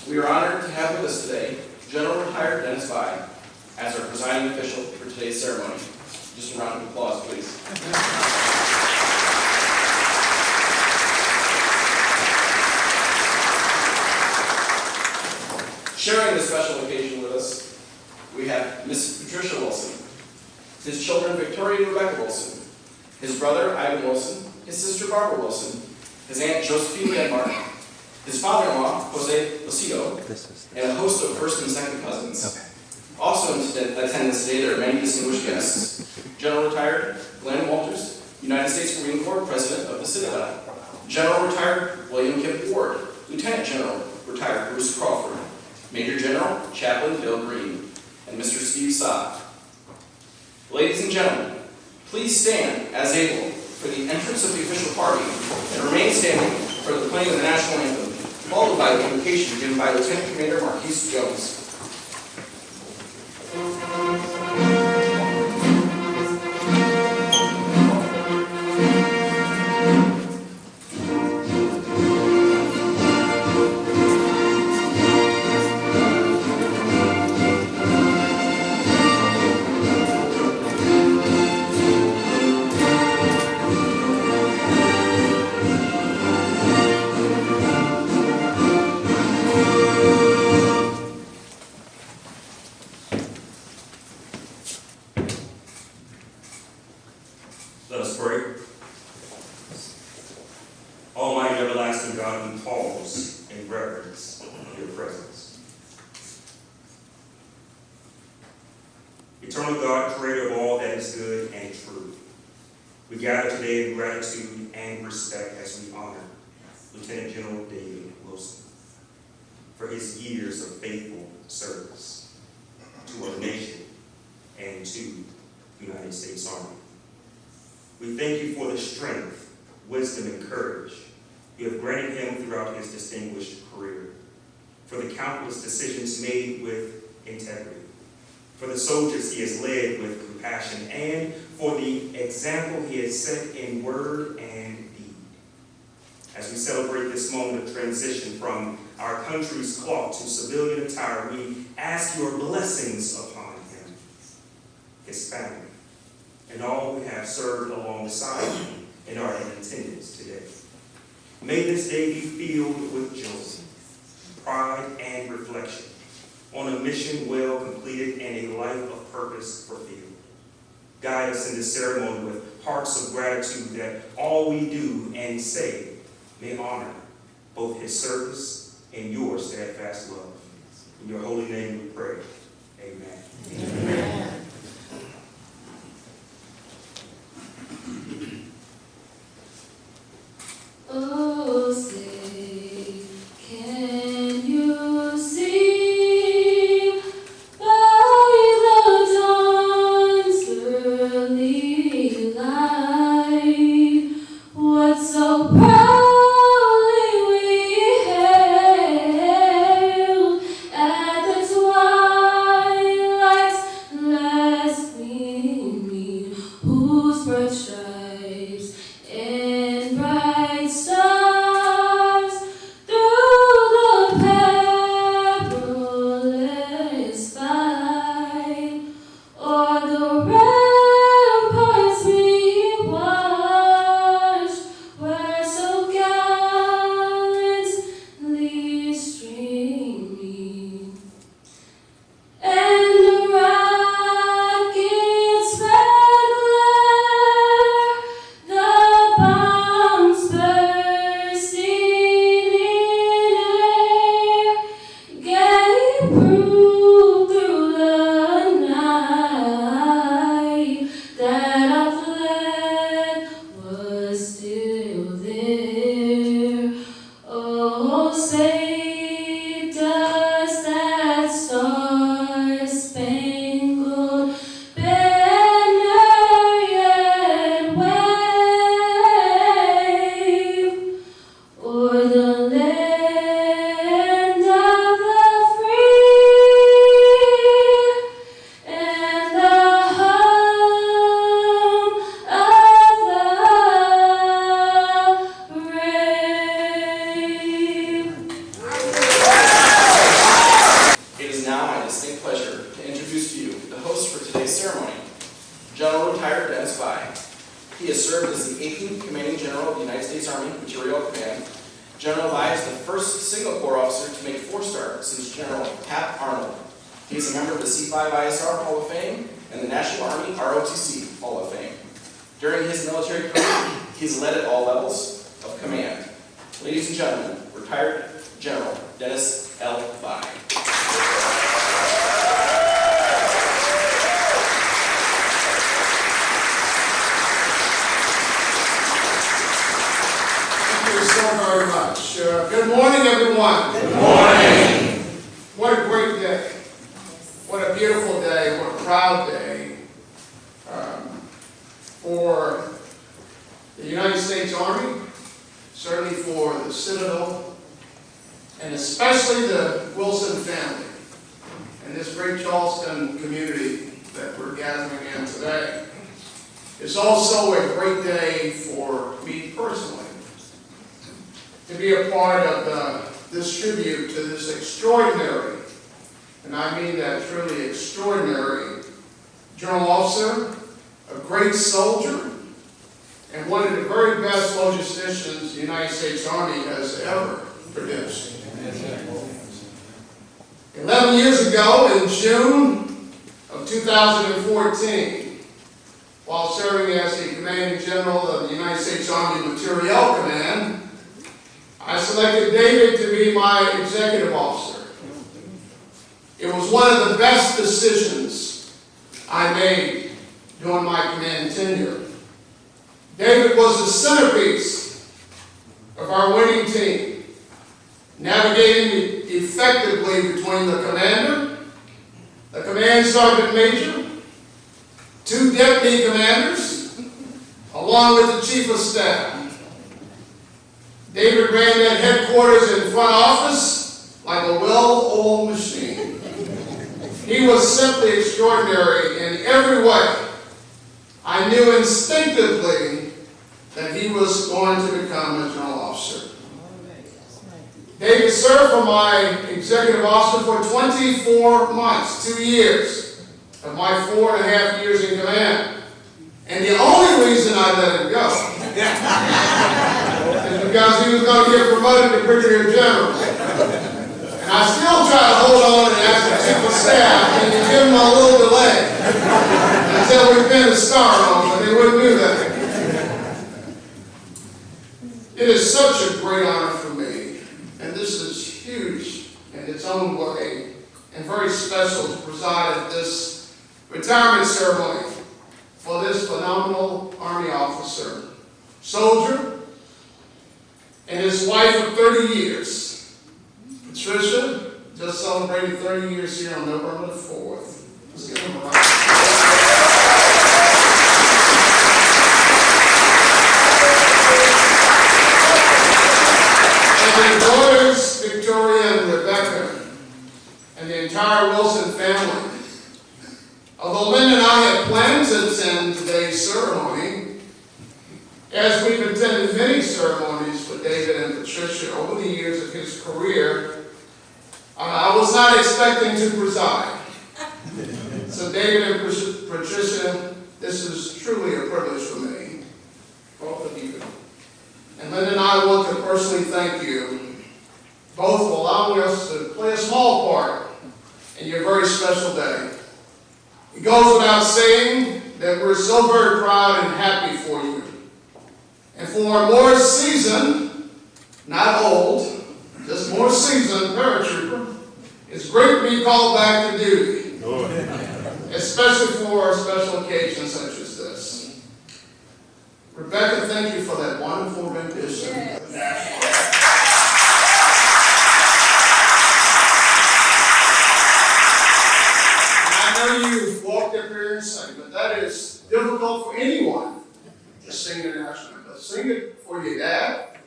We are honored to have with us today General Retired Dennis Vai as our presiding official for today's ceremony. Just a round of applause, please. Sharing this special occasion with us, we have Miss Patricia Wilson, his children Victoria and Rebecca Wilson, his brother Ivan Wilson, his sister Barbara Wilson, his aunt Josephine Denmark, his father-in-law Jose Lucido, and a host of first and second cousins. Okay. Also in attendance today, there are many distinguished guests. General Retired Glenn Walters, United States Marine Corps President of the Citadel. General Retired William Kip Ward, Lieutenant General Retired Bruce Crawford, Major General Chaplain Bill Green, and Mr. Steve Saab. Ladies and gentlemen, please stand as able for the entrance of the official party and remain standing for the playing of the national anthem, followed by the invocation given by Lieutenant Commander Marquise Jones. Let us pray. Almighty everlasting God, we pause in reverence of your presence. Eternal God, creator of all that is good and true, we gather today in gratitude and respect as we honor Lieutenant General David Wilson for his years of faithful service to our nation and to the United States Army. We thank you for the strength, wisdom, and courage you have granted him throughout his distinguished career, for the countless decisions made with integrity, for the soldiers he has led with compassion, and for the example he has set in word and deed. As we celebrate this moment of transition from our country's cloth to civilian attire, we ask your blessings upon him, his family, and all who have served alongside him and are in attendance today. May this day be filled with joy, pride, and reflection on a mission well completed and a life of purpose fulfilled. Guide us in this ceremony with hearts of gratitude that all we do and say may honor both his service and your steadfast love. In your holy name we pray. Amen. Amen. Oh, say, can you see by the dawn's early light what so proudly we hailed at the twilight's last He has served as the 18th Commanding General of the United States Army Materiel Command. General Vi is the first Signal Corps officer to make 4-star since General Hap Arnold. He is a member of the C5ISR Hall of Fame and the National Army ROTC Hall of Fame. During his military career, he has led at all levels of command. Ladies and gentlemen, retired General Dennis L. Vi. Thank you so very much. Good morning, everyone. Good morning. What a great day. What a beautiful day. What a proud day for the United States Army, certainly for the Citadel, and especially the Wilson family and this great Charleston community that we're gathering in today. It's also a great day for me personally to be a part of this tribute to this extraordinary, and I mean that truly extraordinary, general officer, a great soldier, and one of the very best logisticians the United States Army has ever produced. 11 years ago, in June of 2014, while serving as the Commanding General of the United States Army Materiel Command, I selected David to be my executive officer. It was one of the best decisions I made during my command tenure. David was the centerpiece of our winning team, navigating effectively between the commander, the command sergeant major, 2 deputy commanders, along with the chief of staff. David ran that headquarters and front office like a well-oiled machine. He was simply extraordinary in every way. I knew instinctively that he was going to become a general officer. David served for my executive officer for 24 months, 2 years of my 4.5 years in command. And the only reason I let him go is because he was going to get promoted to brigadier general. And I still try to hold on and ask the chief of staff, can you give him a little delay until we pin a star on him, but they wouldn't do that. It is such a great honor for me, and this is huge in its own way, and very special to preside at this retirement ceremony for this phenomenal Army officer, soldier, and his wife of 30 years. Patricia just celebrated 30 years here on November the 4th. Let's give them a round. And their daughters, Victoria and Rebecca, and the entire Wilson family. Although Lynn and I had planned to attend today's ceremony, as we've attended many ceremonies for David and Patricia over the years of his career, I was not expecting to preside. So David and Patricia, this is truly a privilege for me, both of you. And Lynn and I want to personally thank you both for allowing us to play a small part in your very special day. It goes without saying that we're so very proud and happy for you. And for a more seasoned, not old, just more seasoned paratrooper, it's great to be called back to duty, especially for a special occasion such as this. Rebecca, thank you for that wonderful rendition. I know you've walked up here and sang, but that is difficult for anyone to sing the national anthem. Sing it for your dad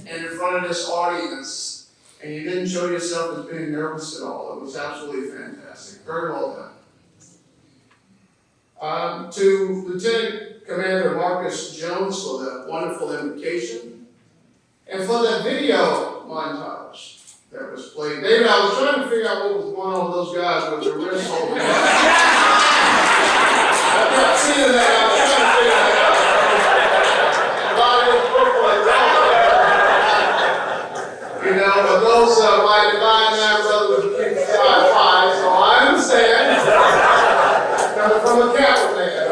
and in front of this audience, and you didn't show yourself as being nervous at all. It was absolutely fantastic. Very well done. To Lieutenant Commander Marcus Jones for that wonderful invocation, and for that video montage that was played. David, I was trying to figure out what was going on with those guys with their wrists holding up. I kept seeing that. I was trying to figure that out. but those my divine half brothers would keep his eye high, so I understand. Coming from a Catholic man.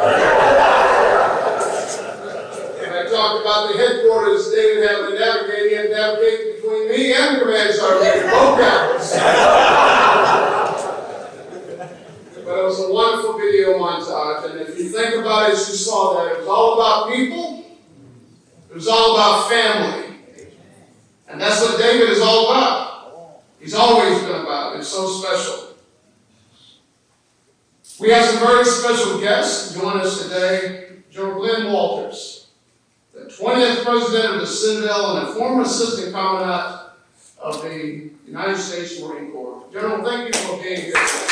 And I talked about the headquarters David had to navigate. He had to navigate between me and the command sergeant, both Catholics. But it was a wonderful video montage, and if you think about it, as you saw that, it was all about people. It was all about family. And that's what David is all about. He's always been about. It's so special. We have some very special guests join us today. General Glenn Walters, the 20th President of the Citadel and a former Assistant Commandant of the United States Marine Corps. General, thank you for being here today.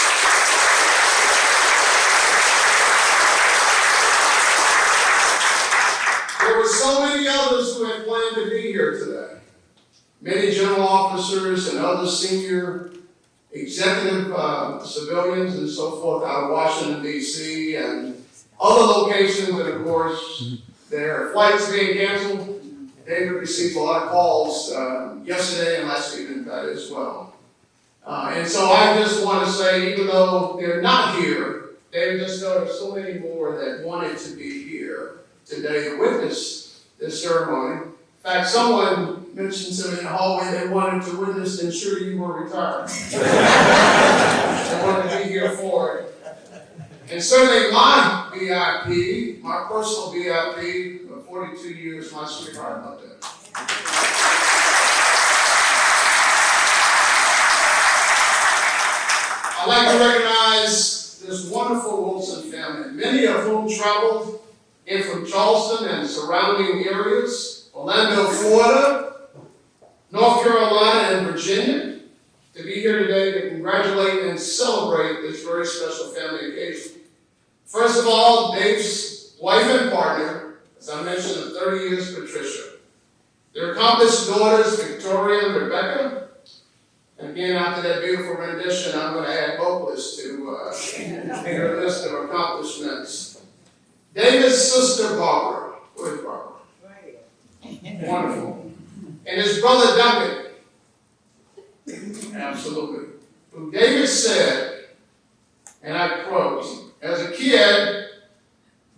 There were so many others who had planned to be here today. Many general officers and other senior executive civilians and so forth out of Washington, D.C. and other locations, and of course, their flights being canceled. David received a lot of calls yesterday and last evening as well. And so I just want to say, even though they're not here, David just noticed so many more that wanted to be here today to witness this ceremony. In fact, someone mentioned to me in the hallway they wanted to witness and ensure you were retired. They wanted to be here for it. And certainly my VIP, my personal VIP, of 42 years, my sweetheart loved it. I'd like to recognize this wonderful Wilson family, many of whom traveled in from Charleston and surrounding areas, Orlando, Florida, North Carolina, and Virginia, to be here today to congratulate and celebrate this very special family occasion. First of all, Dave's wife and partner, as I mentioned, of 30 years, Patricia. Their accomplished daughters, Victoria and Rebecca. And again, after that beautiful rendition, I'm going to add vocalists to their list of accomplishments. David's sister, Barbara. Where's Barbara? Wonderful. And his brother, Duncan. Absolutely. Who David said, and I quote, as a kid,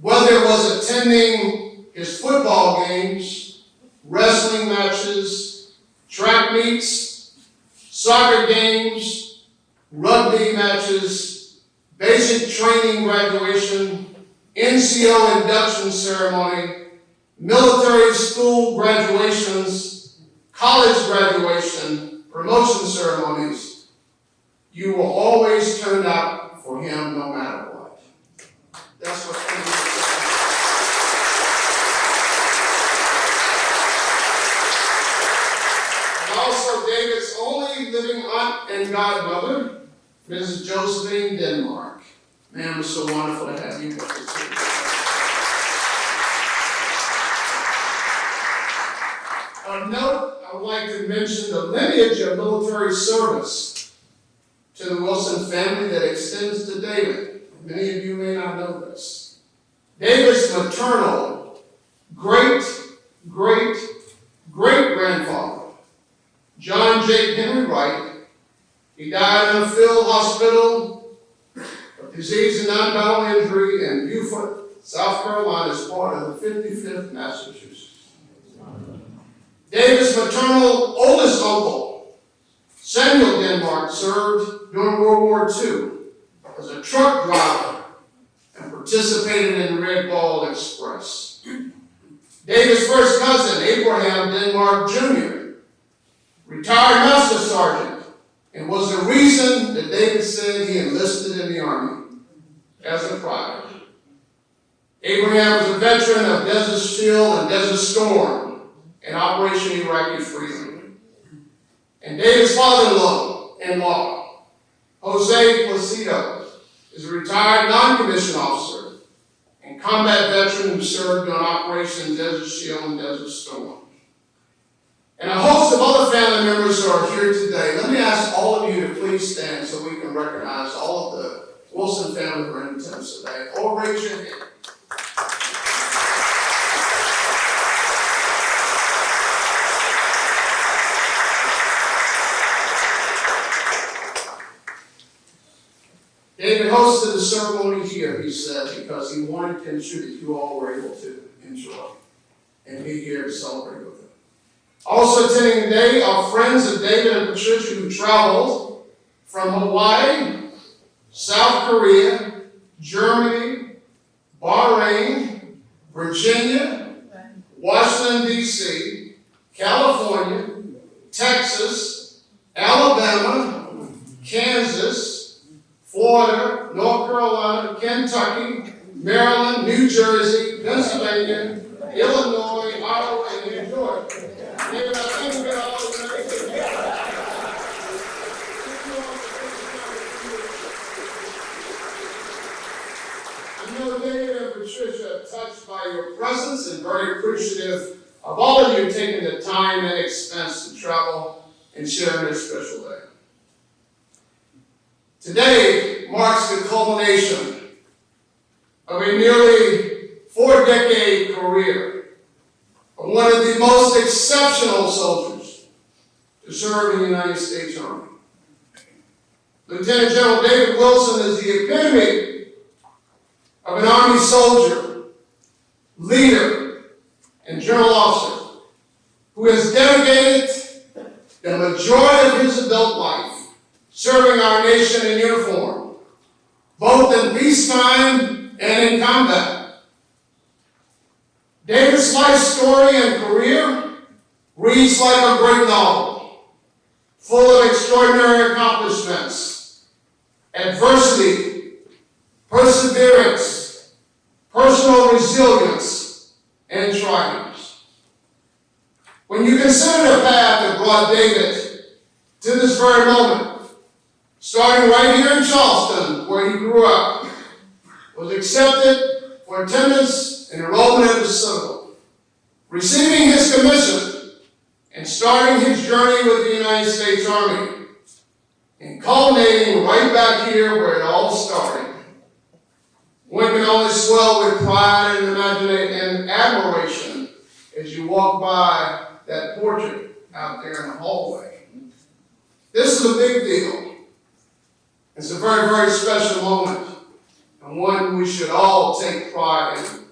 whether it was attending his football games, wrestling matches, track meets, soccer games, rugby matches, basic training graduation, NCO induction ceremony, military school graduations, college graduation, promotion ceremonies, you will always turn out for him no matter what. That's what he is. And also David's only living aunt and godmother, Mrs. Josephine Denmark. Man, it's so wonderful to have you with us here. Of note, I would like to mention the lineage of military service to the Wilson family that extends to David. Many of you may not know this. David's maternal great-great-great-grandfather, John J. Henry Wright, he died in a field hospital of disease and non-battle injury in Beaufort, South Carolina, as part of the 55th Massachusetts. David's maternal oldest uncle, Samuel Denmark, served during World War II as a truck driver and participated in the Red Ball Express. David's first cousin, Abraham Denmark Jr., retired master sergeant, and was the reason that David said he enlisted in the Army as a private. Abraham was a veteran of Desert Shield and Desert Storm and Operation Iraqi Freedom. And David's father-in-law, Jose Placido, is a retired non-commissioned officer and combat veteran who served on Operation Desert Shield and Desert Storm. And a host of other family members who are here today. Let me ask all of you to please stand so we can recognize all of the Wilson family who are in attendance today. Or raise your hand. David hosted the ceremony here, he said, because he wanted to ensure that you all were able to enjoy and be here to celebrate with him. Also attending today are friends of David and Patricia who traveled from Hawaii, South Korea, Germany, Bahrain, Virginia, Washington, D.C., California, Texas, Alabama, Kansas, Florida, North Carolina, Kentucky, Maryland, New Jersey, Pennsylvania, Illinois, Iowa, and New York. David, I think we got all the I know David and Patricia are touched by your presence and very appreciative of all of you taking the time and expense to travel and share this special day. Today marks the culmination of a nearly 4-decade career of one of the most exceptional soldiers to serve in the United States Army. Lieutenant General David Wilson is the epitome of an Army soldier, leader, and general officer who has dedicated the majority of his adult life serving our nation in uniform, both in peacetime and in combat. David's life story and career reads like a great novel, full of extraordinary accomplishments, adversity, perseverance, personal resilience, and triumphs. When you consider the path that brought David to this very moment, starting right here in Charleston, where he grew up, was accepted for attendance and enrollment at the Citadel, receiving his commission and starting his journey with the United States Army, and culminating right back here where it all started. One can only swell with pride and admiration as you walk by that portrait out there in the hallway. This is a big deal. It's a very, very special moment, and one we should all take pride in.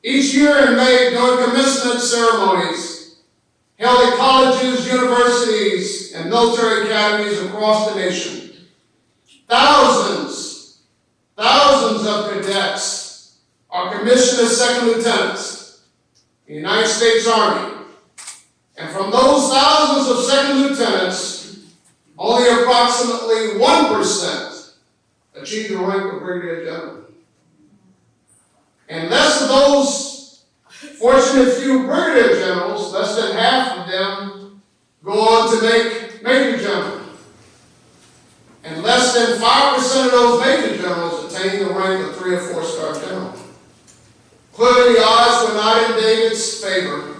Each year in May, during commencement ceremonies held at colleges, universities, and military academies across the nation, thousands of cadets are commissioned as second lieutenants in the United States Army. And from those thousands of second lieutenants, only approximately 1% achieve the rank of brigadier general. And less of those fortunate few brigadier generals, less than half of them go on to make major general. And less than 5% of those major generals attain the rank of 3 or 4-star general. Clearly, the odds were not in David's favor.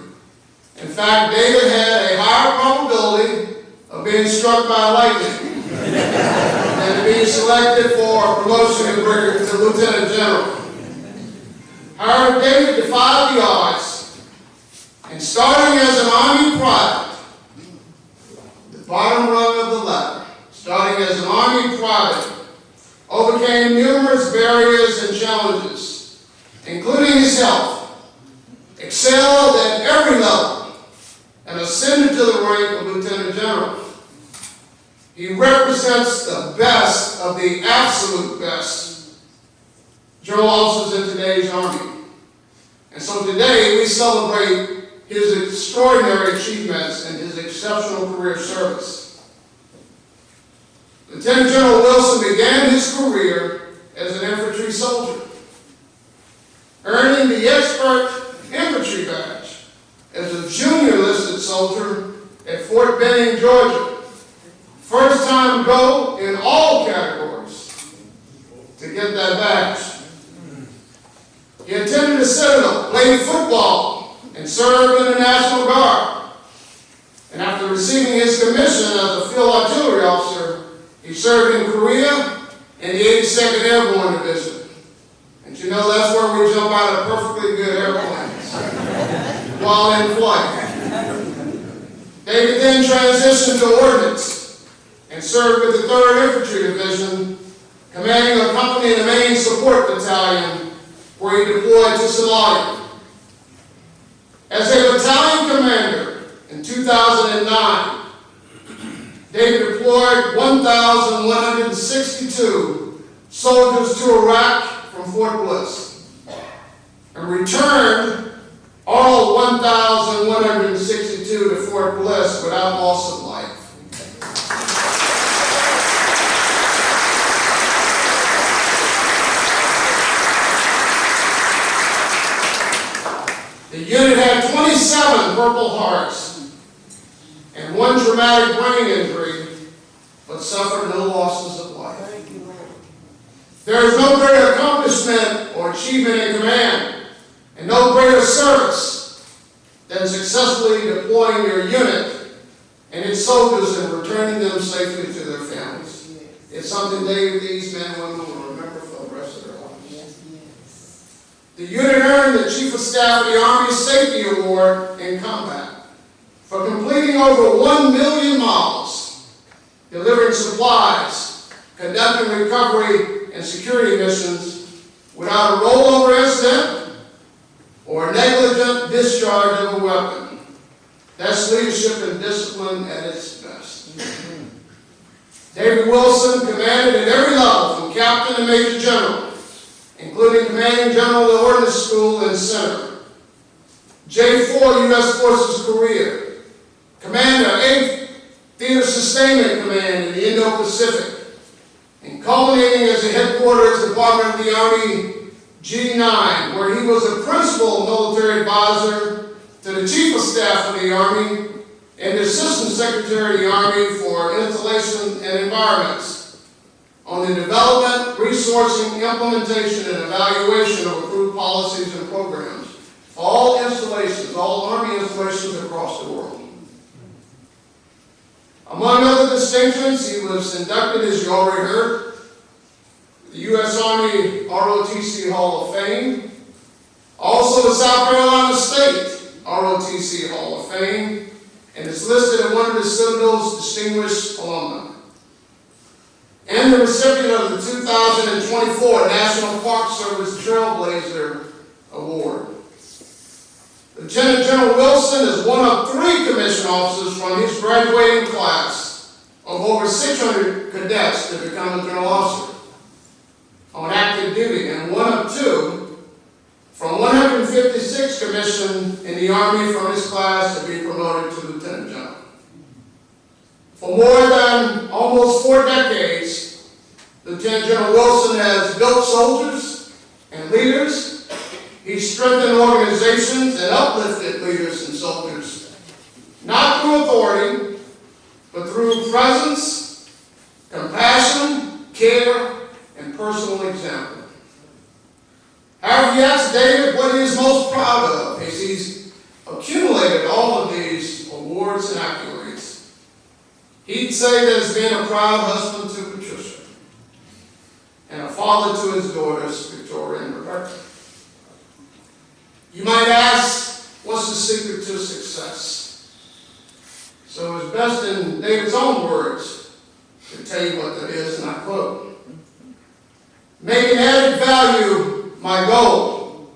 In fact, David had a higher probability of being struck by lightning than to be selected for promotion to lieutenant general. However, David defied the odds, and starting as an Army private, the bottom rung of the ladder, starting as an Army private, overcame numerous barriers and challenges, including his health, excelled at every level, and ascended to the rank of lieutenant general. He represents the best of the absolute best general officers in today's Army. And so today we celebrate his extraordinary achievements and his exceptional career service. Lieutenant General Wilson began his career as an infantry soldier, earning the Expert Infantry Badge as a junior enlisted soldier at Fort Benning, Georgia. First time go in all categories to get that badge. He attended the Citadel, played football, and served in the National Guard. And after receiving his commission as a field artillery officer, he served in Korea in the 82nd Airborne Division. And you know that's where we jump out of perfectly good airplanes while in flight. David then transitioned to ordnance and served with the 3rd Infantry Division commanding a company in the main support battalion where he deployed to Somalia. As a battalion commander in 2009, David deployed 1,162 soldiers to Iraq from Fort Bliss and returned all 1,162 to Fort Bliss without loss of life. The unit had 27 Purple Hearts and 1 traumatic brain injury, but suffered no losses of life. There is no greater accomplishment or achievement in command, and no greater service than successfully deploying your unit and its soldiers and returning them safely to their families. It's something these men and women will remember for the rest of their lives. The unit earned the Chief of Staff of the Army Safety Award in combat for completing over 1 million miles, delivering supplies, conducting recovery and security missions without a rollover incident or negligent discharge of a weapon. That's leadership and discipline at its best. David Wilson commanded at every level, from captain to major general, including commanding general of the Ordnance School and Center, J4 U.S. Forces Korea, commander 8th Theater Sustainment Command in the Indo-Pacific, and culminating as the headquarters department of the Army G9, where he was a principal military advisor to the Chief of Staff of the Army and the Assistant Secretary of the Army for Installation and Environments on the development, resourcing, implementation, and evaluation of approved policies and programs for all installations, all Army installations across the world. Among other distinctions, he was inducted, as you already heard, the U.S. Army ROTC Hall of Fame, also the South Carolina State ROTC Hall of Fame, and is listed as one of the Citadel's distinguished alumni, and the recipient of the 2024 National Park Service Trailblazer Award. Lieutenant General Wilson is one of 3 commissioned officers from his graduating class of over 600 cadets to become a general officer on active duty, and one of 2 from 156 commissioned in the Army from his class to be promoted to Lieutenant General. For more than almost 4 decades, Lieutenant General Wilson has built soldiers and leaders. He's strengthened organizations and uplifted leaders and soldiers, not through authority, but through presence, compassion, care, and personal example. However, you ask David what he is most proud of as he's accumulated all of these awards and accolades. He'd say that he's been a proud husband to Patricia and a father to his daughters, Victoria and Rebecca. You might ask, what's the secret to success? So it's best in David's own words to tell you what that is, and I quote, "Making added value my goal.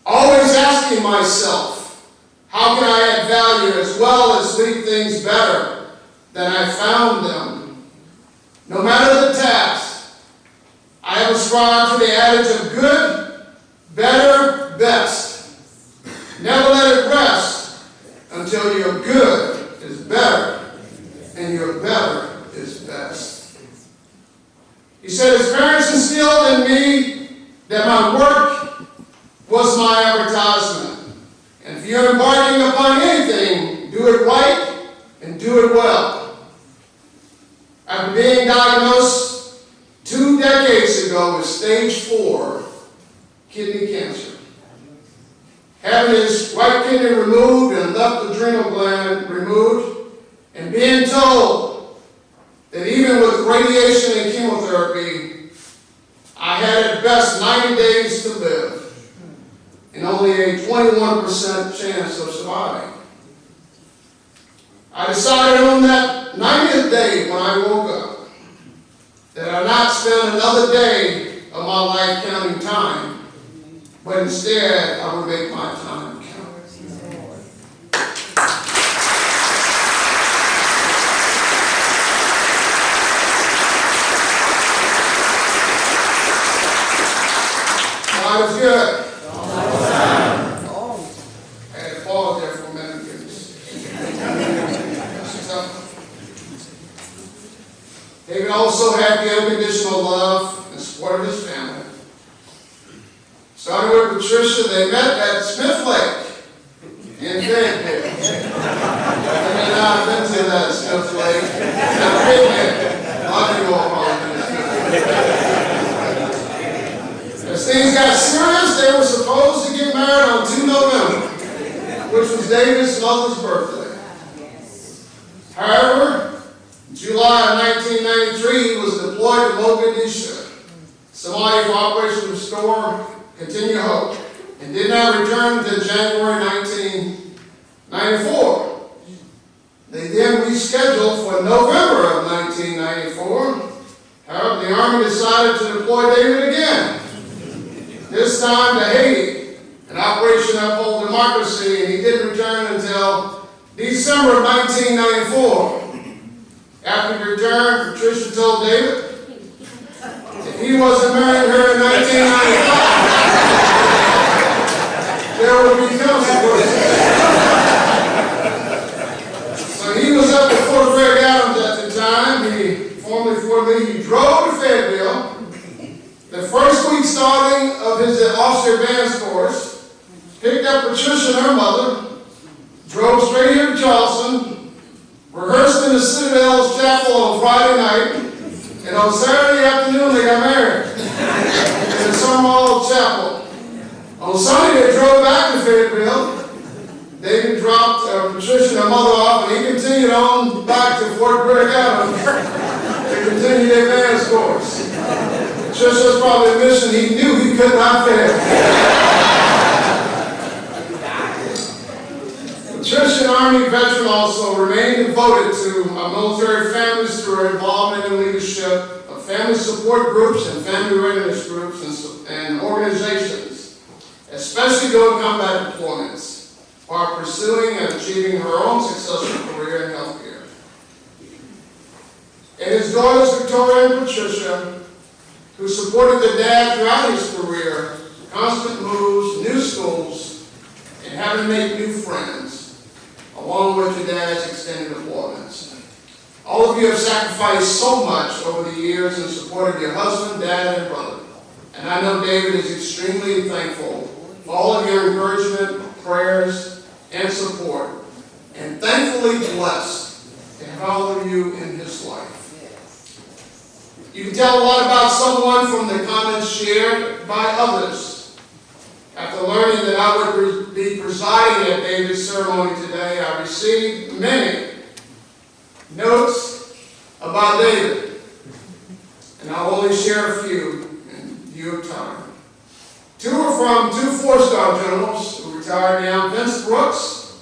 Always asking myself, how can I add value as well as leave things better than I found them? No matter the task, I have ascribed to the adage of good, better, best. Never let it rest until your good is better and your better is best." He said his parents instilled in me that my work was my advertisement. And if you're embarking upon anything, do it right and do it well. After being diagnosed 2 decades ago with stage 4 kidney cancer, having his right kidney removed and left adrenal gland removed, and being told that even with radiation and chemotherapy, I had at best 90 days to live and only a 21% chance of surviving. I decided on that 90th day when I woke up that I'd not spend another day of my life counting time, but instead I will make my time count. God is good. I had to pause there for a minute. David also had the unconditional love and support of his family. Starting with Patricia, they met at Smith Lake in Fayetteville. I may not have been to that Smith Lake. Not picnic. A lot of people are probably been to Smith Lake. As things got serious, they were supposed to get married on 2 November, which was David's mother's birthday. However, in July of 1993, he was deployed to Mogadishu, Somalia, for Operation Restore, Continue Hope, and did not return until January 1994. They then rescheduled for November of 1994. However, the Army decided to deploy David again, this time to Haiti, in Operation Uphold Democracy, and he didn't return until December of 1994. After he returned, Patricia told David if he wasn't marrying her in 1995, there would be consequences. So he was up at Fort Greg Adams at the time. Formerly Fort Lee, he drove to Fayetteville. The first week starting of his officer advance course, picked up Patricia and her mother, drove straight here to Charleston, rehearsed in the Citadel's chapel on Friday night, and on Saturday afternoon they got married in the Summerall Chapel. On Sunday they drove back to Fayetteville. David dropped Patricia and her mother off, and he continued on back to Fort Greg Adams to continue the advance course. Patricia's probably a mission he knew he could not fail. Patricia, an Army veteran, also remained devoted to our military families through her involvement in leadership of family support groups and family readiness groups and organizations, especially during combat deployments, while pursuing and achieving her own successful career in healthcare. And his daughters, Victoria and Patricia, who supported their dad throughout his career, constant moves, new schools, and having to make new friends, along with your dad's extended deployments. All of you have sacrificed so much over the years in support of your husband, dad, and brother. And I know David is extremely thankful for all of your encouragement, prayers, and support, and thankfully blessed to have all of you in his life. You can tell a lot about someone from the comments shared by others. After learning that I would be presiding at David's ceremony today, I received many notes about David, and I'll only share a few in view of time. 2 are from 2 4-star generals who retired now, Vince Brooks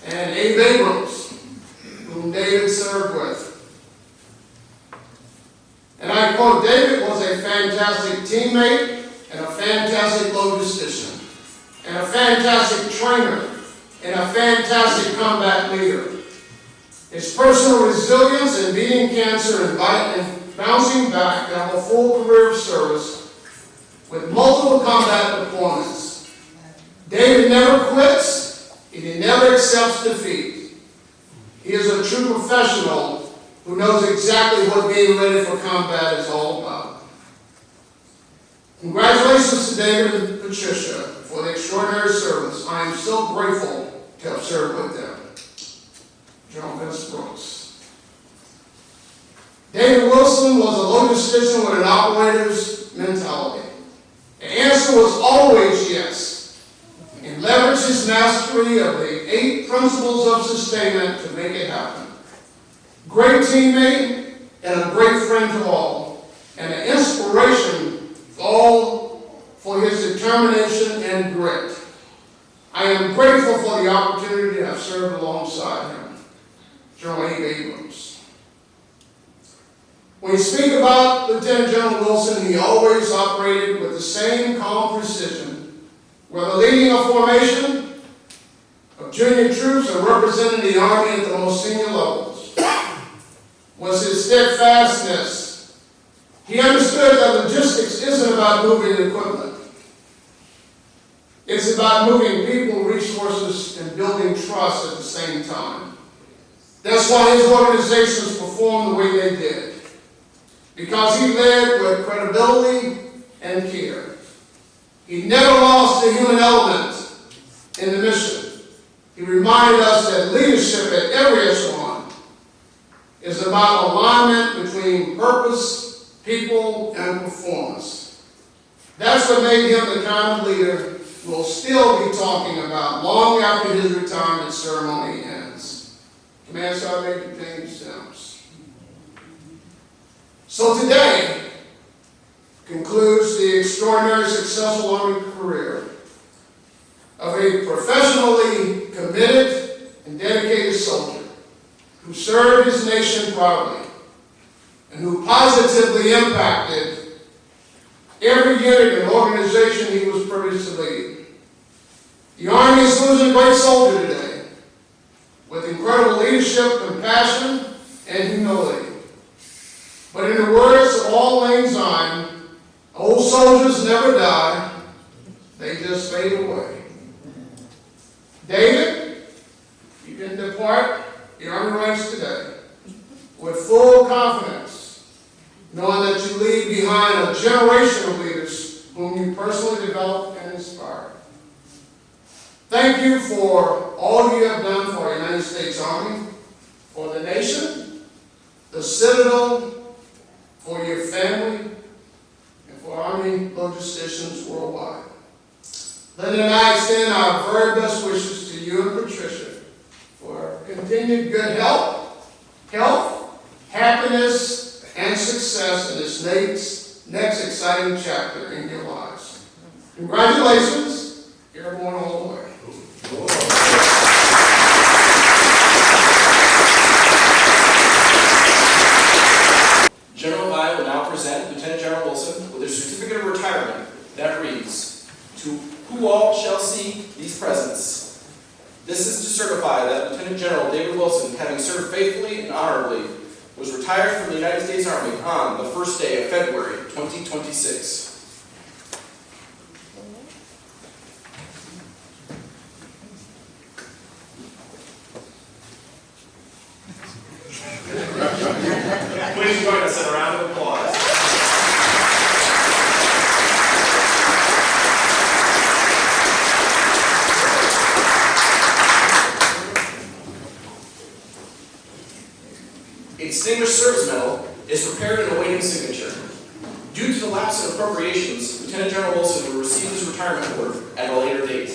and Abe Abrams, whom David served with. And I quote, David was a fantastic teammate, and a fantastic logistician, and a fantastic trainer, and a fantastic combat leader. His personal resilience in beating cancer and bouncing back to have a full career of service with multiple combat deployments. David never quits, and he never accepts defeat. He is a true professional who knows exactly what being ready for combat is all about. Congratulations to David and Patricia for the extraordinary service. I am so grateful to have served with them. General Vince Brooks. David Wilson was a logistician with an operator's mentality. The answer was always yes, and leveraged his mastery of the 8 principles of sustainment to make it happen. Great teammate and a great friend to all, and an inspiration all for his determination and grit. I am grateful for the opportunity to have served alongside him. General Abe Abrams. When you speak about Lieutenant General Wilson, he always operated with the same calm precision, whether leading a formation of junior troops or representing the Army at the most senior levels, was his steadfastness. He understood that logistics isn't about moving equipment. It's about moving people, resources, and building trust at the same time. That's why his organizations performed the way they did. Because he led with credibility and care. He never lost the human element in the mission. He reminded us that leadership at every echelon is about alignment between purpose, people, and performance. That's what made him the kind of leader we'll still be talking about long after his retirement ceremony ends. Command Sergeant Major James Sims. So today concludes the extraordinary successful Army career of a professionally committed and dedicated soldier who served his nation proudly and who positively impacted every unit and organization he was privileged to lead. The Army is losing a great soldier today with incredible leadership, compassion, and humility. But in the words of Auld Lang Syne, old soldiers never die, they just fade away. David, you can depart the Army ranks today with full confidence, knowing that you leave behind a generation of leaders whom you personally developed and inspired. Thank you for all you have done for our United States Army, for the nation, the Citadel, for your family, and for Army logisticians worldwide. Linda and I extend our very best wishes to you and Patricia for continued good health, happiness, and success in this next exciting chapter in your lives. Congratulations, you're going all the way. General Vi will now present Lieutenant General Wilson with a certificate of retirement that reads, "To who all shall see these presents. This is to certify that Lieutenant General David Wilson, having served faithfully and honorably, was retired from the United States Army on the first day of February 2026. Please join us in a round of applause. A Distinguished Service Medal is prepared and awaiting signature. Due to the lapse in appropriations, Lieutenant General Wilson will receive his retirement order at a later date.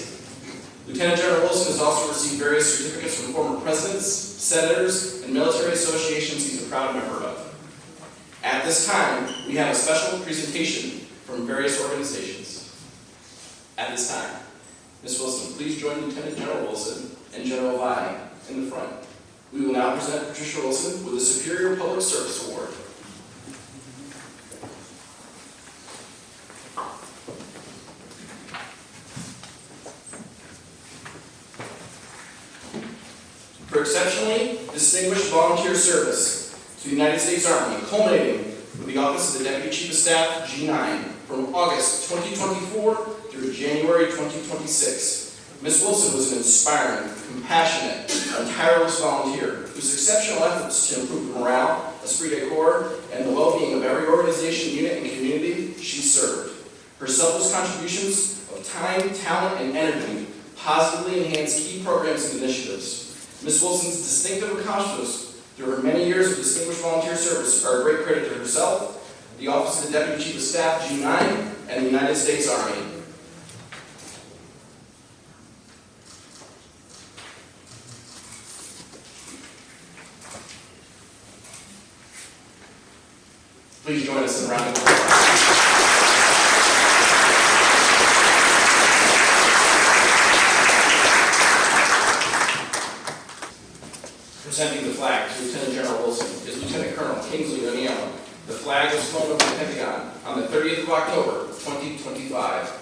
Lieutenant General Wilson has also received various certificates from former presidents, senators, and military associations he's a proud member of. At this time, we have a special presentation from various organizations. At this time, Ms. Wilson, please join Lieutenant General Wilson and General Vi in the front. We will now present Patricia Wilson with the Superior Public Service Award. For exceptionally distinguished volunteer service to the United States Army, culminating with the Office of the Deputy Chief of Staff, G9, from August 2024 through January 2026. Ms. Wilson was an inspiring, compassionate, and tireless volunteer whose exceptional efforts to improve the morale, esprit de corps, and the well-being of every organization, unit, and community she served. Her selfless contributions of time, talent, and energy positively enhanced key programs and initiatives. Ms. Wilson's distinctive accomplishments through her many years of distinguished volunteer service are a great credit to herself, the Office of the Deputy Chief of Staff, G9, and the United States Army. Please join us in a round of applause. Presenting the flag to Lieutenant General Wilson is Lieutenant Colonel Kingsley O'Neill, The flag was flown over the Pentagon on the 30th of October, 2025.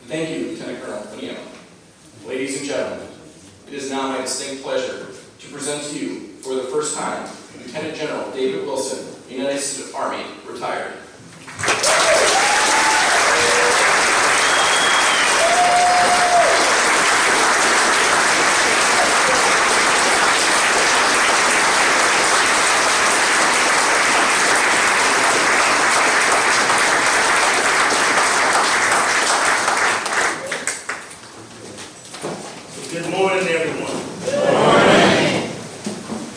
Thank you, Lieutenant Colonel O'Neill. Ladies and gentlemen, it is now my distinct pleasure to present to you, for the first time, Lieutenant General David Wilson, United States Army, retired. Good morning, everyone. Good morning.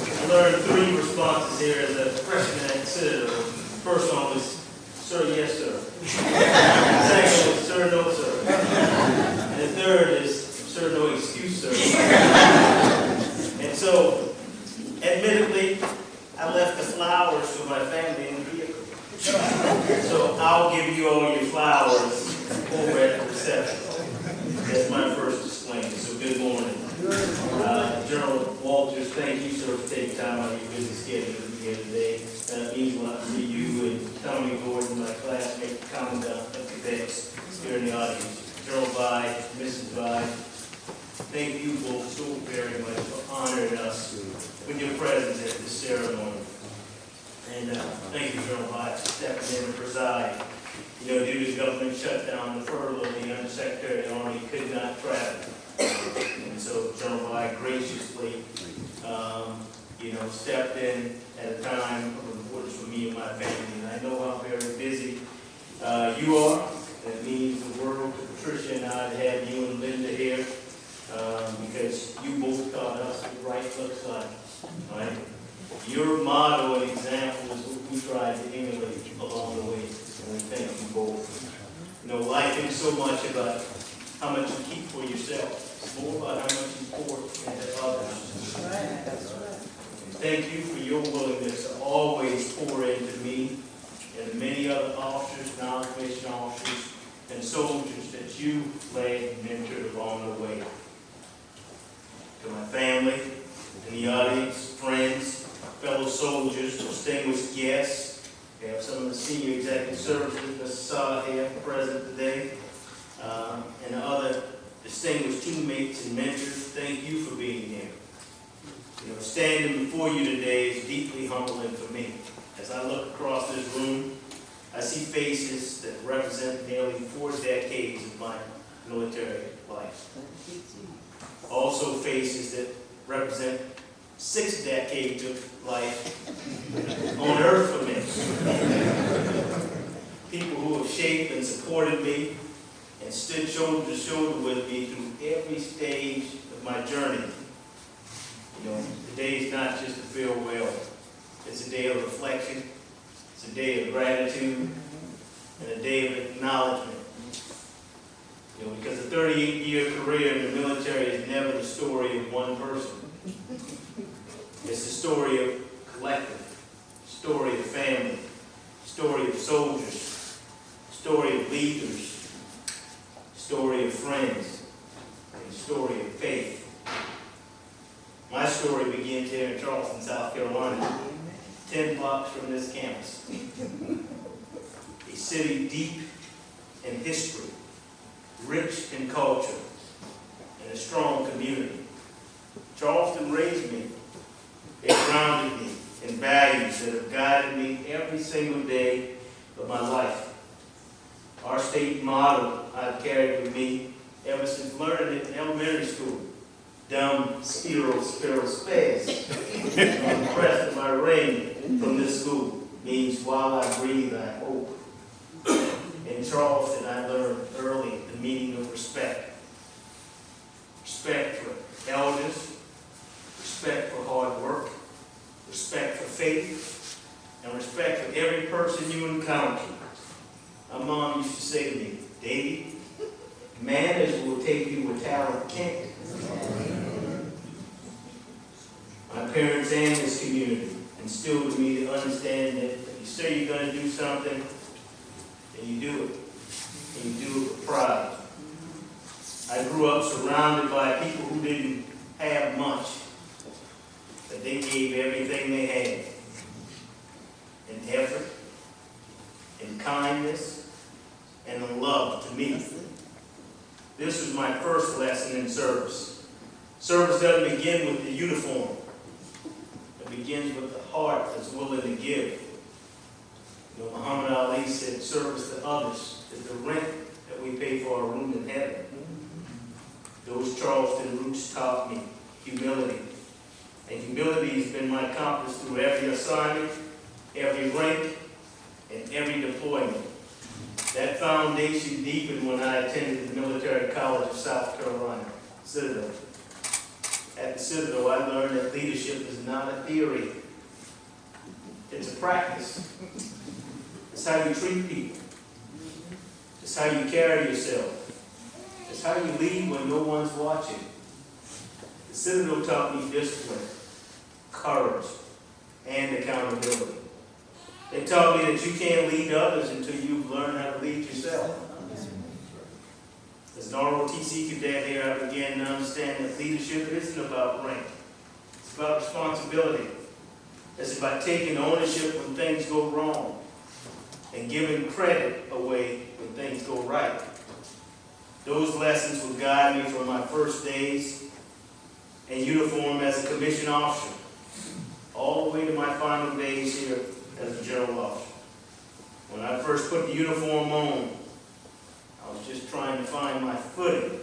I learned 3 responses here as a freshman at Citadel. First one was, sir, yes, sir. Second was, sir, no, sir. And the third is, sir, no excuse, sir. And so, admittedly, I left the flowers for my family in the vehicle. So I'll give you all your flowers over at the reception. That's my first disclaimer. So good morning. General Walters, thank you, sir, for taking time out of your busy schedule to be here today. It means a lot to see you and Tommy Gordon, my classmate, Commandant of Cadets here in the audience. General Vi, Mrs. Vi, thank you both so very much for honoring us with your presence at this ceremony. And thank you, General Vi, for stepping in and preside. You know, due to the government shutdown, the furlough, the Undersecretary of the Army could not travel. And so General Vi graciously, stepped in at a time of importance for me and my family. And I know how very busy you are. It means the world to Patricia and I to have you and Linda here because you both taught us what right looks like. Right? Your motto and example is what we tried to emulate along the way. And we thank you both. You know, life isn't so much about how much you keep for yourself. It's more about how much you pour into others. Right. That's right. Thank you for your willingness to always pour into me and many other officers, non-commissioned officers, and soldiers that you led and mentored along the way. To my family, in the audience, friends, fellow soldiers, distinguished guests, we have some of the senior executive services, Mr. Saw here present today, and other distinguished teammates and mentors. Thank you for being here. You know, standing before you today is deeply humbling for me. As I look across this room, I see faces that represent nearly 4 decades of my military life. Also faces that represent 6 decades of life on earth for me. People who have shaped and supported me and stood shoulder to shoulder with me through every stage of my journey. You know, today is not just a farewell. It's a day of reflection. It's a day of gratitude and a day of acknowledgement. You know, because a 38-year career in the military is never the story of one person. It's the story of collective, story of family, story of soldiers, story of leaders, story of friends, and story of faith. My story begins here in Charleston, South Carolina, 10 blocks from this campus. A city deep in history, rich in culture, and a strong community. Charleston raised me. It grounded me in values that have guided me every single day of my life. Our state motto I've carried with me ever since learning it in elementary school. Dumb, spiro, space. On the crest of my ring from this school means while I breathe, I hope. In Charleston, I learned early the meaning of respect. Respect for elders, respect for hard work, respect for faith, and respect for every person you encounter. My mom used to say to me, Davy, manners will take you where talent can't. My parents and this community instilled in me to understand that if you say you're going to do something, then you do it. And you do it with pride. I grew up surrounded by people who didn't have much, but they gave everything they had in effort, in kindness, and in love to me. This was my first lesson in service. Service doesn't begin with the uniform. It begins with the heart that's willing to give. You know, Muhammad Ali said, service to others is the rent that we pay for our room in heaven. Those Charleston roots taught me humility. And humility has been my compass through every assignment, every rank, and every deployment. That foundation deepened when I attended the Military College of South Carolina, Citadel. At the Citadel, I learned that leadership is not a theory. It's a practice. It's how you treat people. It's how you carry yourself. It's how you lead when no one's watching. The Citadel taught me discipline, courage, and accountability. They taught me that you can't lead others until you've learned how to lead yourself. As an ROTC cadet here, I began to understand that leadership isn't about rank. It's about responsibility. It's about taking ownership when things go wrong and giving credit away when things go right. Those lessons will guide me from my first days in uniform as a commissioned officer, all the way to my final days here as a general officer. When I first put the uniform on, I was just trying to find my footing,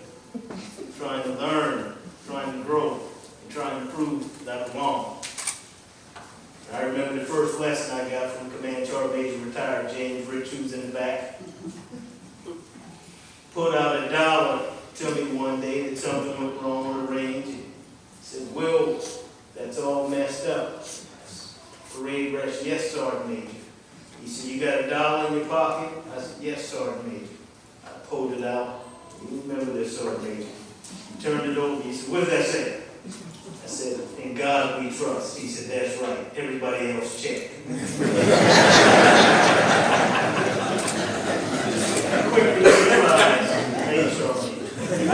trying to learn, trying to grow, and trying to prove that I belong. I remember the first lesson I got from Command Sergeant Major retired James Rich, who's in the back. Put out $1 to me one day that something went wrong on the range. He said, Will, that's all messed up. Parade rush, yes, Sergeant Major. He said, you got $1 in your pocket? I said, yes, Sergeant Major. I pulled it out. You remember this, Sergeant Major. He turned it over. He said, what does that say? I said, in God we trust. He said, that's right. Everybody else check.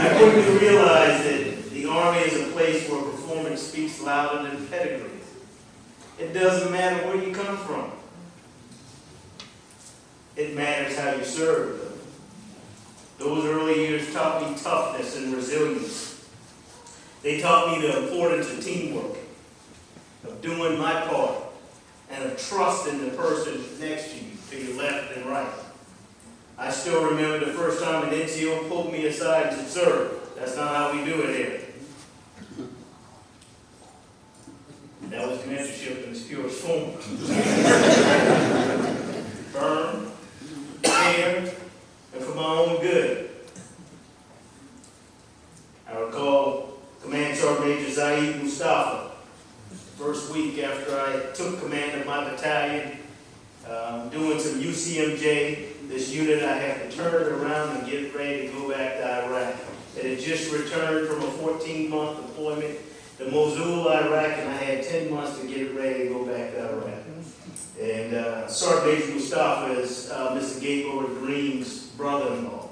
I quickly realized that the Army is a place where performance speaks louder than pedigree. It doesn't matter where you come from. It matters how you serve. Those early years taught me toughness and resilience. They taught me the importance of teamwork, of doing my part, and of trusting the person next to you, to your left and right. I still remember the first time an NCO pulled me aside and said, sir, that's not how we do it here. That was mentorship in its purest form. Firm, fair, and for my own good. I recall Command Sergeant Major Zaid Mustafa, first week after I took command of my battalion, doing some UCMJ. This unit, I had to turn it around and get ready to go back to Iraq. It had just returned from a 14-month deployment to Mosul, Iraq, and I had 10 months to get it ready to go back to Iraq. And Sergeant Major Mustafa is Mr. Gaylord Green's brother-in-law.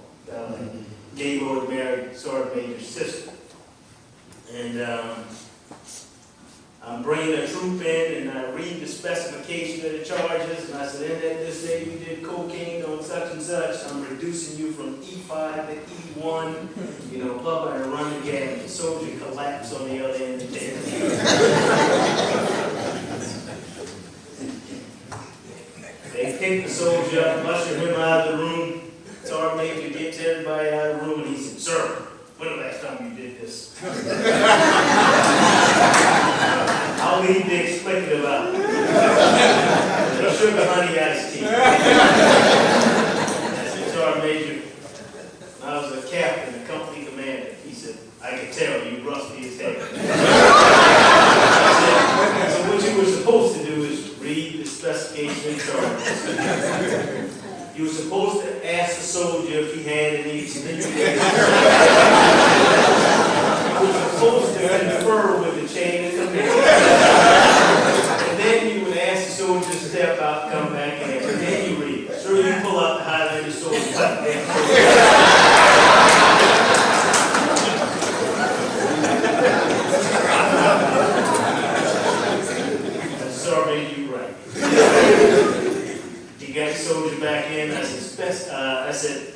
Gaylord married Sergeant Major's sister. And I'm bringing a troop in, and I read the specification of the charges, and I said, in that this day you did cocaine on such and such, I'm reducing you from E5 to E1, you know, blah, blah, and run the gamut. The soldier collapsed on the other end of the table. They picked the soldier up, ushered him out of the room. Sergeant Major gets everybody out of the room, and he said, sir, when the last time you did this? I'll leave the expected about it. The sugar honey iced tea. I said, Sergeant Major, I was a captain, a company commander. He said, I can tell you rusty as heck. I said, so what you were supposed to do is read the specification You were supposed to ask the soldier if he had any experience. You were supposed to confer with the chain of command. And then you would ask the soldier to step out, come back in, and then you read. So you pull out the Highlander sword, cut that Sorry, you right. He got the soldier back in. I said,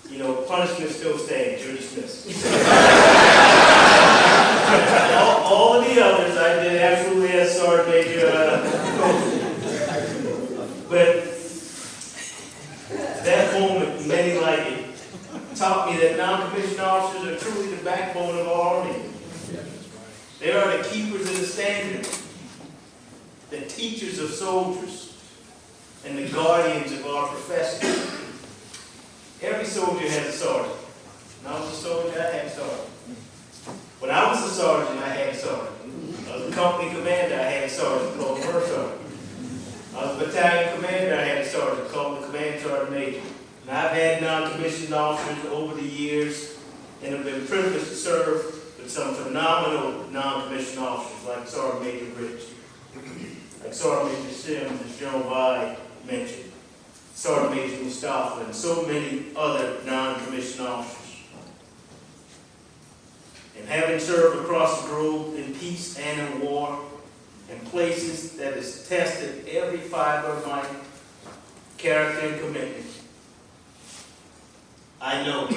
you know, punishment still stands. You're dismissed. all of the others, I did absolutely as Sergeant Major told me. But that moment, many like it, taught me that non-commissioned officers are truly the backbone of our army. They are the keepers of the standard, the teachers of soldiers, and the guardians of our profession. Every soldier has a sergeant. When I was a soldier, I had a sergeant. When I was a sergeant, I had a sergeant. I was a company commander, I had a sergeant called the first sergeant. I was a battalion commander, I had a sergeant called the command sergeant major. And I've had non-commissioned officers over the years and have been privileged to serve with some phenomenal non-commissioned officers like Sergeant Major Rich, like Sergeant Major Sims, as General Vi mentioned, Sergeant Major Mustafa, and so many other non-commissioned officers. And having served across the globe in peace and in war, in places that has tested every fiber of my character and commitment, I know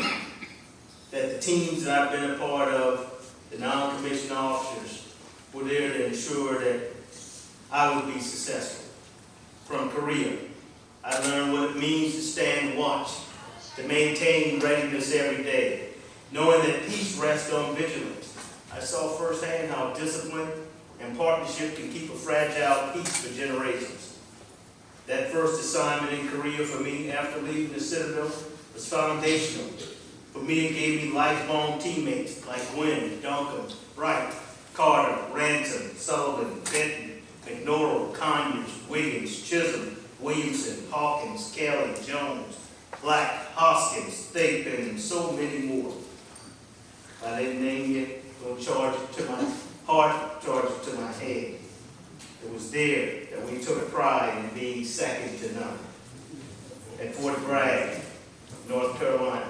that the teams that I've been a part of, the non-commissioned officers, were there to ensure that I would be successful. From Korea, I learned what it means to stand watch, to maintain readiness every day, knowing that peace rests on vigilance. I saw firsthand how discipline and partnership can keep a fragile peace for generations. That first assignment in Korea for me after leaving the Citadel was foundational for me and gave me lifelong teammates like Gwen, Duncan, Wright, Carter, Ransom, Sullivan, Benton, McNorrell, Conyers, Wiggins, Chisholm, Williamson, Hawkins, Kelly, Jones, Black, Hoskins, Thigpen, and so many more. I didn't name yet, going to charge it to my heart, charge it to my head. It was there that we took pride in being second to none. At Fort Bragg, North Carolina,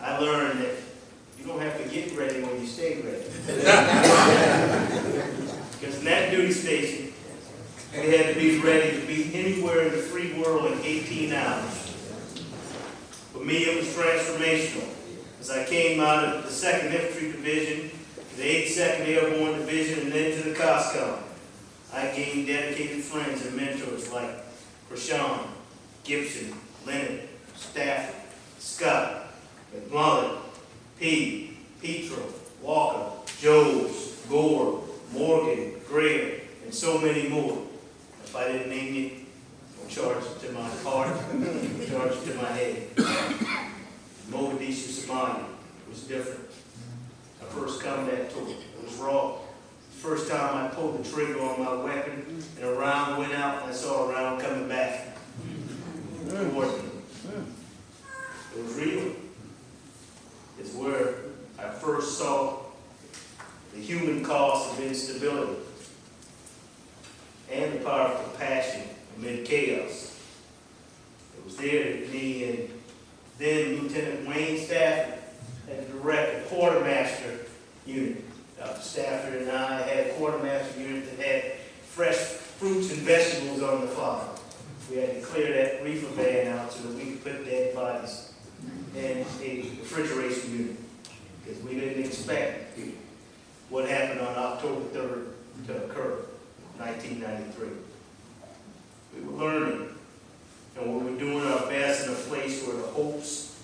I learned that you don't have to get ready when you stay ready. Because in that duty station, we had to be ready to be anywhere in the free world in 18 hours. For me, it was transformational. As I came out of the 2nd Infantry Division, the 82nd Airborne Division, and then to the COSCOM, I gained dedicated friends and mentors like Krishan, Gibson, Leonard, Stafford, Scott, McMullen, Petro, Walker, Jones, Gore, Morgan, Greer, and so many more. If I didn't name it, I'll charge it to my heart, charge it to my head. Mogadishu, Somalia, it was different. My first combat tour, it was raw. First time I pulled the trigger on my weapon, and a round went out, and I saw a round coming back toward me. It was real. It's where I first saw the human cost of instability and the power of compassion amid chaos. It was there that me and then Lieutenant Wayne Stafford had to direct a quartermaster unit. Dr. Stafford and I had a quartermaster unit that had fresh fruits and vegetables on the fire. We had to clear that reefer van out so that we could put dead bodies in a refrigeration unit, because we didn't expect what happened on October 3rd to occur, 1993. We were learning, and we were doing our best in a place where the hopes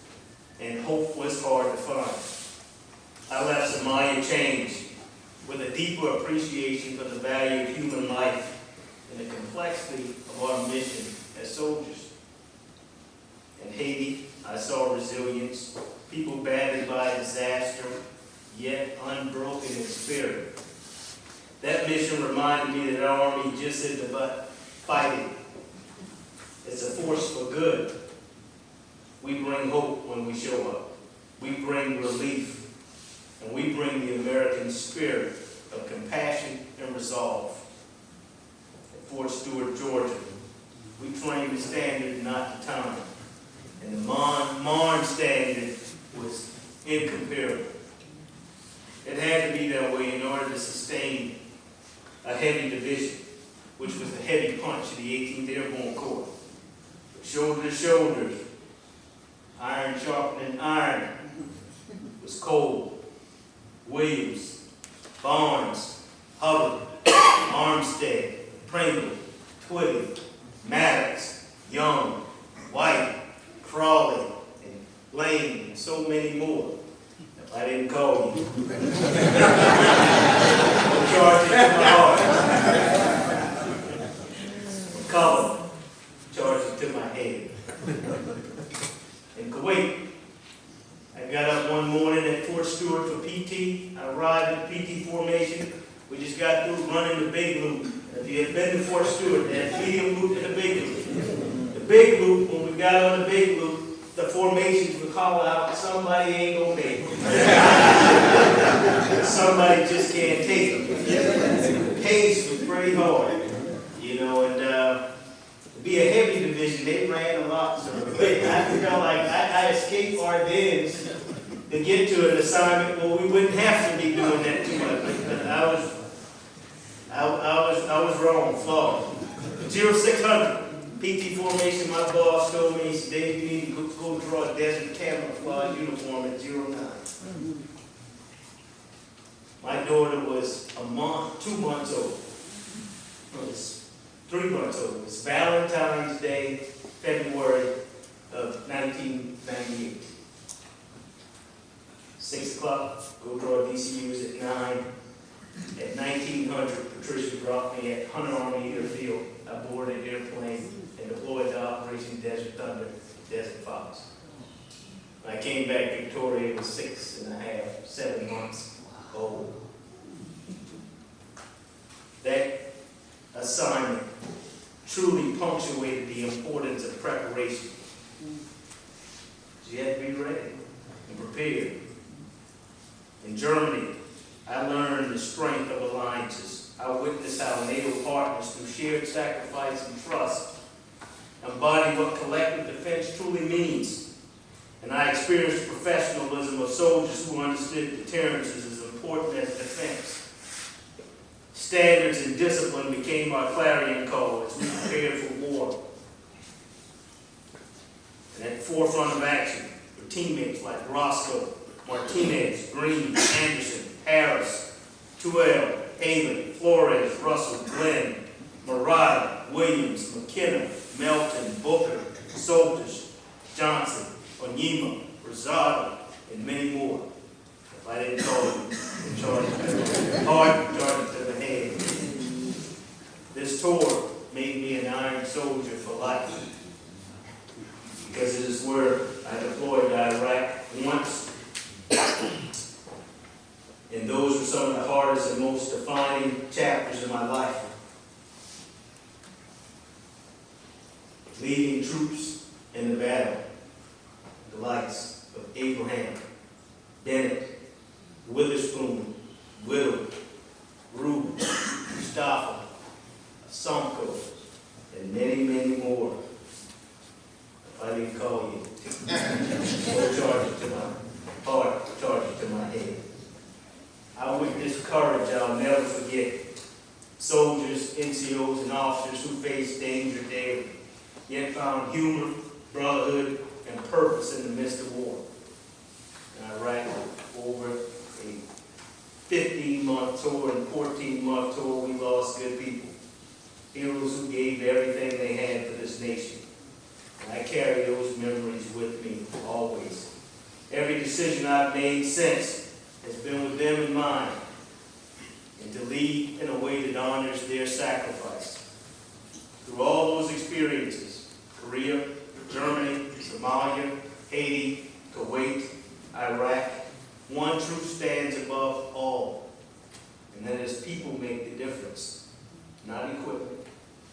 and hope was hard to find. I left Somalia changed with a deeper appreciation for the value of human life and the complexity of our mission as soldiers. In Haiti, I saw resilience, people battered by disaster, yet unbroken in spirit. That mission reminded me that our army just isn't about fighting. It's a force for good. We bring hope when we show up. We bring relief. And we bring the American spirit of compassion and resolve. At Fort Stewart, Georgia, we trained the standard, not the time. And the Marne standard was incomparable. It had to be that way in order to sustain a heavy division, which was the heavy punch of the 18th Airborne Corps. Shoulder to shoulder, iron sharpening iron, was Cole, Williams, Barnes, Hubbard, Armstead, Pringle, Twitty, Maddox, Young, White, Crawley, and Lane, and so many more. If I didn't call you, I'm charging to my heart. Color, charging to my head. In Kuwait, I got up one morning at Fort Stewart for PT. I arrived at PT formation. We just got through running the big loop. If you had been to Fort Stewart, they had medium loop and the big loop. The big loop, when we got on the big loop, the formations would call out, somebody ain't gonna make it. Somebody just can't take it. The pace was pretty hard, you know, and to be a heavy division, they ran a lot. So I felt like I escaped Ardennes to get to an assignment where we wouldn't have to be doing that too much. I was wrong, flawed. 0600. PT formation, my boss told me, he said, Dave, you need to go draw a desert camouflage uniform at 09. My daughter was 2 months old. It was 3 months old. It was Valentine's Day, February of 1998. 6 o'clock, go draw DCUs at 9. At 1900, Patricia dropped me at Hunter Army Airfield. I boarded an airplane and deployed to Operation Desert Thunder, Desert Fox. When I came back, Victoria was 7 months old. That assignment truly punctuated the importance of preparation. You had to be ready and prepared. In Germany, I learned the strength of alliances. I witnessed how NATO partners, through shared sacrifice and trust, embody what collective defense truly means. And I experienced the professionalism of soldiers who understood deterrence is as important as defense. Standards and discipline became our clarion call as we prepared for war. And at the forefront of action were teammates like Roscoe, Martinez, Green, Anderson, Harris, Tuel, Haley, Flores, Russell, Glenn, Murata, Williams, McKenna, Melton, Booker, Soldiers, Johnson, Onyema, Rosado, and many more. If I didn't call you, I'm charging to the heart, charging to the head. This tour made me an Iron Soldier for life, because it is where I deployed to Iraq once. And those were some of the hardest and most defining chapters of my life. Leading troops in the battle, the likes of Abraham, Bennett, Witherspoon, Whittle, Rube, Mustafa, Asomko, and many, many more. If I didn't call you, we'll charge it to my heart, charge it to my head. I witnessed courage I'll never forget. Soldiers, NCOs, and officers who faced danger daily, yet found humor, brotherhood, and purpose in the midst of war. In Iraq, over a 15-month tour and 14-month tour, we lost good people. Heroes who gave everything they had for this nation. And I carry those memories with me always. Every decision I've made since has been with them in mind, and to lead in a way that honors their sacrifice. Through all those experiences, Korea, Germany, Somalia, Haiti, Kuwait, Iraq, one truth stands above all, and that is people make the difference. Not equipment,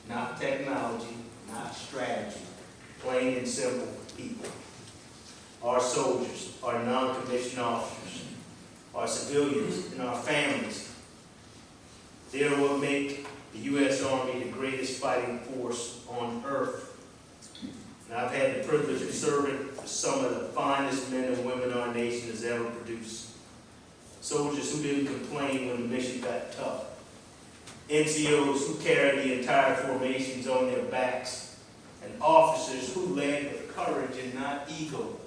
not technology, not strategy, and simple people. Our soldiers, our non-commissioned officers, our civilians, and our families. They are what make the U.S. Army the greatest fighting force on earth. And I've had the privilege of serving with some of the finest men and women our nation has ever produced. Soldiers who didn't complain when the mission got tough. NCOs who carried the entire formations on their backs. And officers who led with courage and not ego.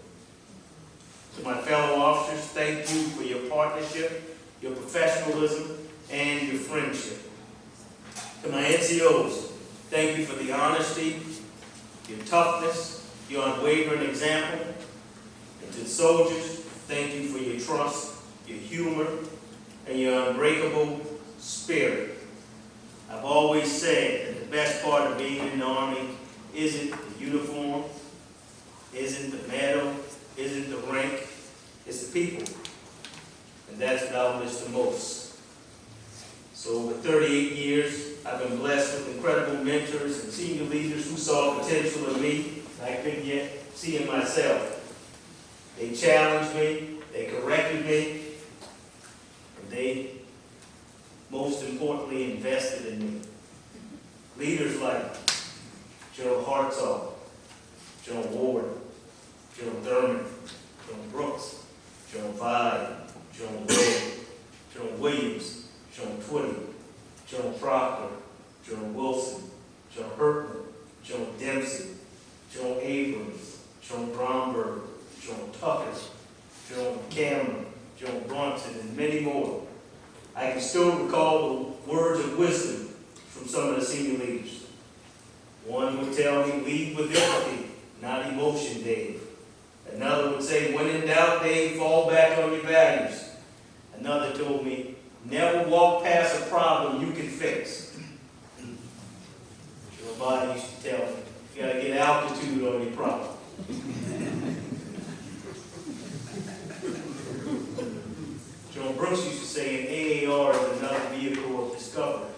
To my fellow officers, thank you for your partnership, your professionalism, and your friendship. To my NCOs, thank you for the honesty, your toughness, your unwavering example. And to the soldiers, thank you for your trust, your humor, and your unbreakable spirit. I've always said that the best part of being in the Army isn't the uniform, isn't the medal, isn't the rank, it's the people. And that's what I'll miss the most. So over 38 years, I've been blessed with incredible mentors and senior leaders who saw potential in me I couldn't yet see in myself. They challenged me, they corrected me, and they, most importantly, invested in me. Leaders like General Hartzell, General Ward, General Thurman, General Brooks, General Vide, General Webb, General Williams, General Twitty, General Proctor, General Wilson, General Hurtman, General Dempsey, General Abrams, General Bromberg, General Tucker, General Cameron, General Brunson, and many more. I can still recall the words of wisdom from some of the senior leaders. One would tell me, lead with empathy, not emotion, Dave. Another would say, when in doubt, Dave, fall back on your values. Another told me, never walk past a problem you can fix. Your body used to tell me, you gotta get altitude on your problem. General Brooks used to say, an AAR is another vehicle of discovery.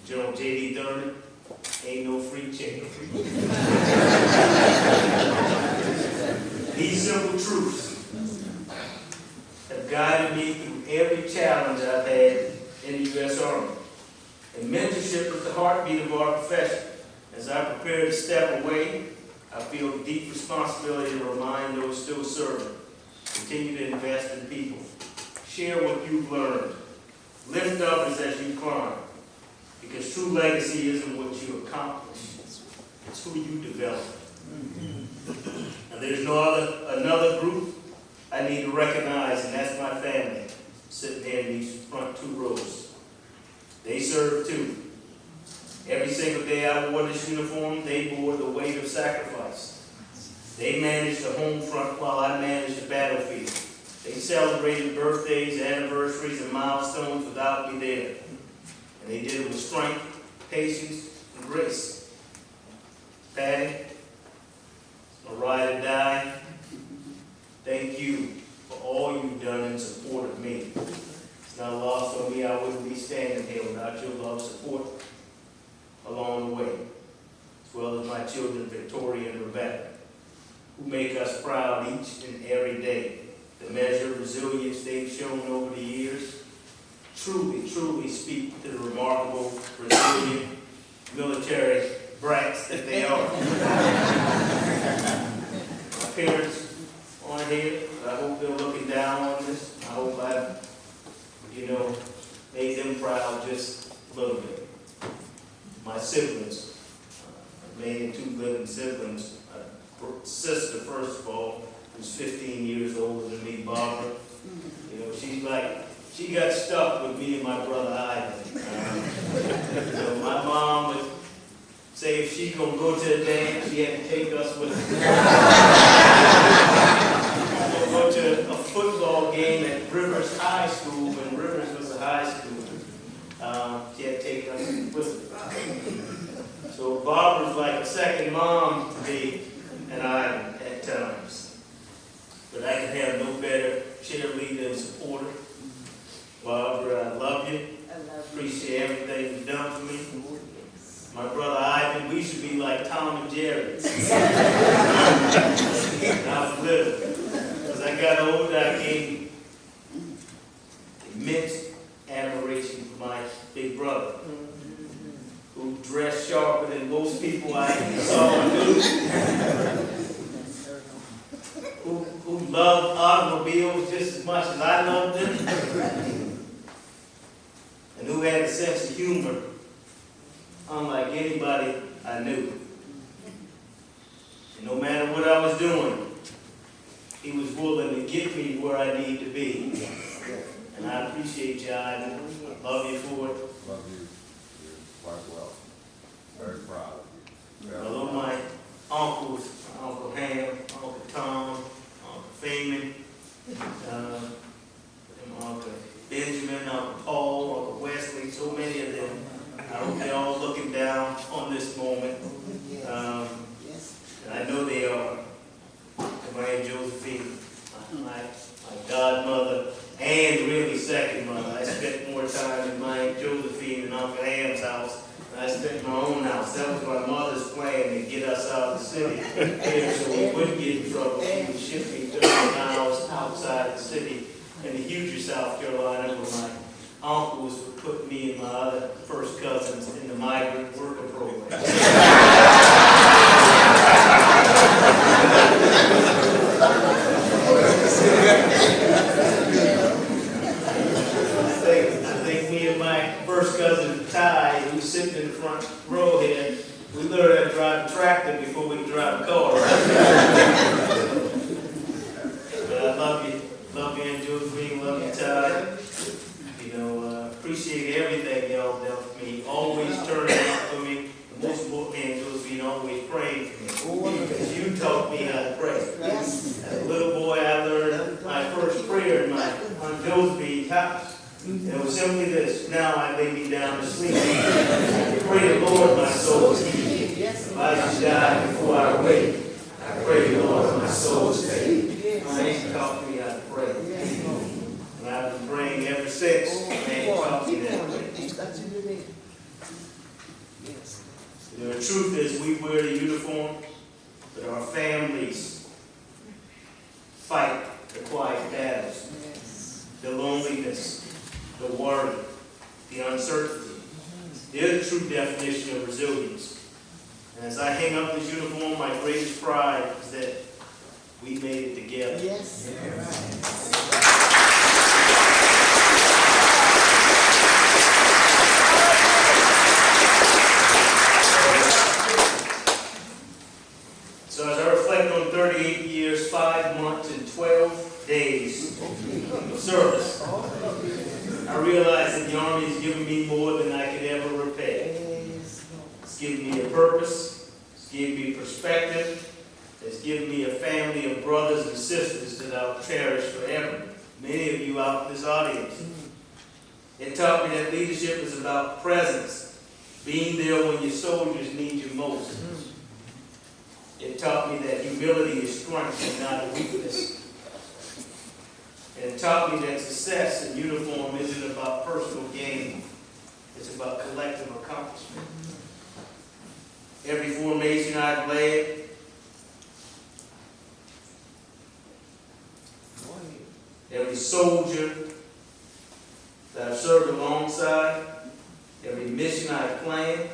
General J.D. Thurman, ain't no free chicken. These simple truths have guided me through every challenge I've had in the U.S. Army. And mentorship is the heartbeat of our profession. As I prepare to step away, I feel a deep responsibility to remind those still serving. Continue to invest in people. Share what you've learned. Lift others as you climb. Because true legacy isn't what you accomplish. It's who you develop. And there's another group I need to recognize, and that's my family, sitting there in these front two rows. They served too. Every single day I wore this uniform, they bore the weight of sacrifice. They managed the home front while I managed the battlefield. They celebrated birthdays, anniversaries, and milestones without me there. And they did it with strength, patience, and grace. Patty, a ride or die, thank you for all you've done in support of me. It's not lost on me, I wouldn't be standing here without your love, support along the way, as well as my children, Victoria and Rebecca, who make us proud each and every day. The measure of resilience they've shown over the years truly speak to the remarkable, resilient military brats that they are. My parents aren't here, but I hope they're looking down on this. I hope I've, made them proud just a little bit. My siblings, I made 2 living siblings. A sister, first of all, who's 15 years older than me, Barbara. She got stuck with me and my brother Ivan. My mom would say if she gonna go to a dance, she had to take us with her. Go to a football game at Rivers High School when Rivers was a high school. She had to take us with her. So Barbara's like a second mom to me and Ivan at times. But I can have no better cheerleader and supporter. Barbara, I love you. Appreciate everything you've done for me. My brother Ivan, we should be like Tom Tom and Jerry. When I was little. As I got older, I gained immense admiration for my big brother, who dressed sharper than most people I saw do, who loved automobiles just as much as I loved them, and who had a sense of humor unlike anybody I knew. And no matter what I was doing, he was willing to get me where I need to be. And I appreciate you, Ivan. I love you for it. Love you. You're quite well. Very proud of you. I love my uncles, my Uncle Ham, Uncle Tom, Uncle Feynman, Uncle Benjamin, Uncle Paul, Uncle Wesley, so many of them. I hope they're all looking down on this moment. And I know they are. And my Aunt Josephine, my godmother, and really second mother. I spent more time in my Aunt Josephine and Uncle Ham's house than I spent in my own house. That was my mother's plan to get us out of the city here so we wouldn't get in trouble. She would ship me 30 miles outside the city in the Huger, South Carolina, where my uncles would put me and my other first cousins in the migrant worker program. I think me and my first cousin Ty, who's sitting in the front row here, we learned how to drive a tractor before we could drive a car. But I love you, Aunt Josephine, love you, Ty. Appreciate everything y'all done for me. Always turning out for me. The most important thing, Josephine, always praying for me. Because you taught me how to pray. As a little boy, I learned my first prayer in my Aunt Josephine's house. And it was simply this: now I lay me down to sleep. Pray the Lord my soul to keep. If I should die before I wake, I pray the Lord my soul's faith. My aunt taught me how to pray. And I've been praying ever since. My aunt taught me that way. The truth is, we wear the uniform, but our families fight the quiet battles, the loneliness, the worry, the uncertainty. They're the true definition of resilience. And as I hang up this uniform, my greatest pride is that we made it together. Yes. So as I reflect on 38 years, 5 months, and 12 days of service, I realize that the Army has given me more than I could ever repay. It's given me a purpose. It's given me perspective. It's given me a family of brothers and sisters that I'll cherish forever. Many of you out in this audience. It taught me that leadership is about presence, being there when your soldiers need you most. It taught me that humility is strength and not a weakness. And it taught me that success in uniform isn't about personal gain. It's about collective accomplishment. Every formation I've led, every soldier that I've served alongside, every mission I've planned,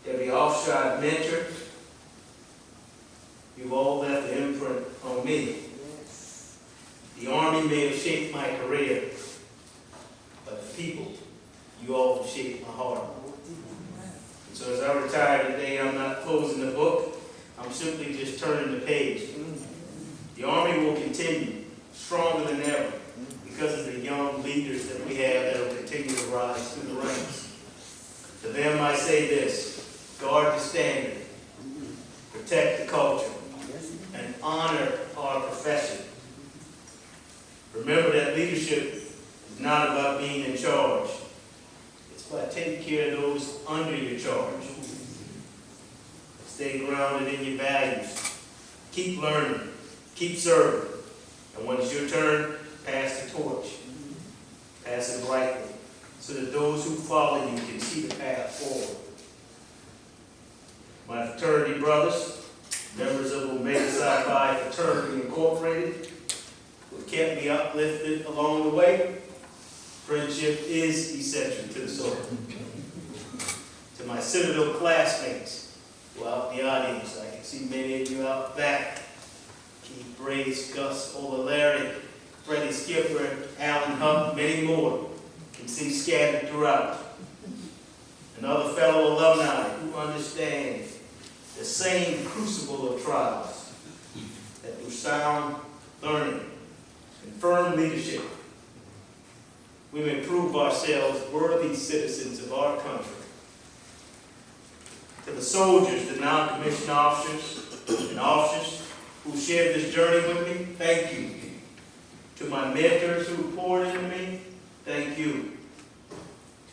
every officer I've mentored, you've all left an imprint on me. The Army may have shaped my career, but the people, you all have shaped my heart. And so as I retire today, I'm not closing the book. I'm simply just turning the page. The Army will continue, stronger than ever, because of the young leaders that we have that will continue to rise through the ranks. To them I say this: guard the standard, protect the culture, and honor our profession. Remember that leadership is not about being in charge. It's about taking care of those under your charge. Stay grounded in your values. Keep learning. Keep serving. And when it's your turn, pass the torch. Pass it brightly, so that those who follow you can see the path forward. my fraternity brothers, members of Omega Psi Phi Fraternity Incorporated, who have kept me uplifted along the way. Friendship is essential to the soul. To my Citadel classmates who are out in the audience, I can see many of you out back. Keith Brace, Gus Larry, Freddie Skipper, Alan Hunt, many more can see scattered throughout. And other fellow alumni who understand the same crucible of trials, that through sound learning and firm leadership, we may prove ourselves worthy citizens of our country. To the soldiers, the non-commissioned officers, and officers who shared this journey with me, thank you. To my mentors who poured into me, thank you.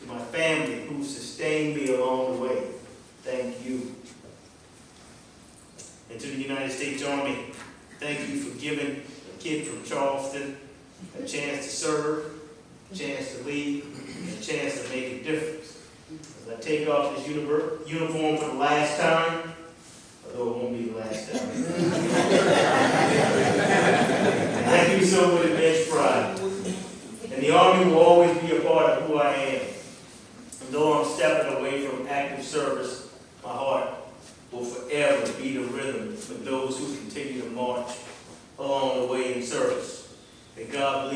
To my family who sustained me along the way, thank you. And to the United States Army, thank you for giving a kid from Charleston a chance to serve, a chance to lead, and a chance to make a difference. As I take off this uniform for the last time, although it won't be the last time. I do so with immense pride. And the Army will always be a part of who I am. And though I'm stepping away from active service, my heart will forever beat a rhythm for those who continue to march along the way in service. May God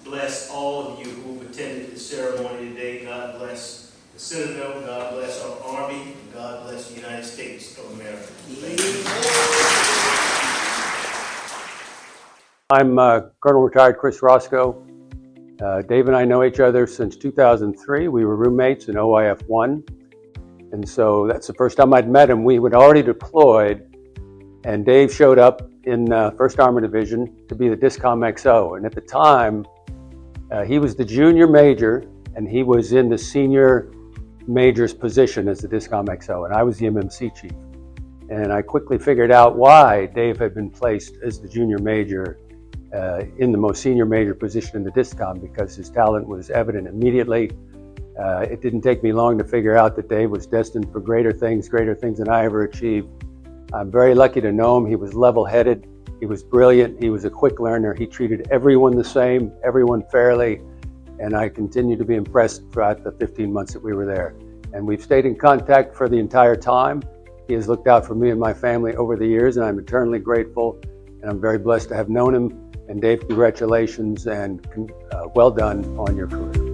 bless all of you who have attended this ceremony today. God bless the Citadel, God bless our Army, and God bless the United States of America. Thank you. I'm Colonel Retired Chris Roscoe. Dave and I know each other since 2003. We were roommates in OIF 1. And so that's the first time I'd met him. We had already deployed, and Dave showed up in 1st Armored Division to be the DISCOM XO. And at the time, he was the junior major, and he was in the senior major's position as the DISCOM XO, and I was the MMC chief. And I quickly figured out why Dave had been placed as the junior major in the most senior major position in the DISCOM, because his talent was evident immediately. It didn't take me long to figure out that Dave was destined for greater things than I ever achieved. I'm very lucky to know him. He was level-headed, he was brilliant, he was a quick learner, he treated everyone the same, everyone fairly, and I continue to be impressed throughout the 15 months that we were there. And we've stayed in contact for the entire time. He has looked out for me and my family over the years, and I'm eternally grateful, and I'm very blessed to have known him. And Dave, congratulations, and well done on your career.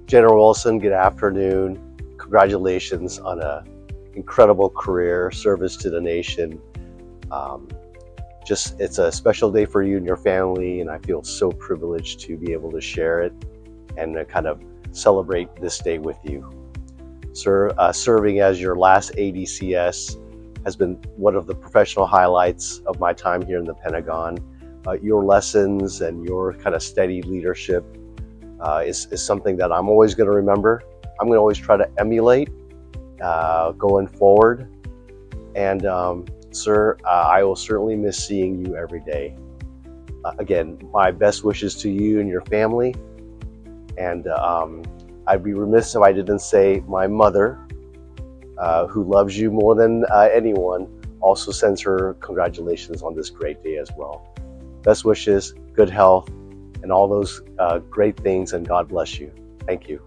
General Wilson, good afternoon. Congratulations on an incredible career, service to the nation. It's a special day for you and your family, and I feel so privileged to be able to share it and kind of celebrate this day with you. Sir, serving as your last ADCS has been one of the professional highlights of my time here in the Pentagon. Your lessons and your kind of steady leadership is something that I'm always going to remember. I'm going to always try to emulate going forward. And sir, I will certainly miss seeing you every day. Again, my best wishes to you and your family. And I'd be remiss if I didn't say my mother, who loves you more than anyone, also sends her congratulations on this great day as well. Best wishes, good health, and all those great things, and God bless you. Thank you.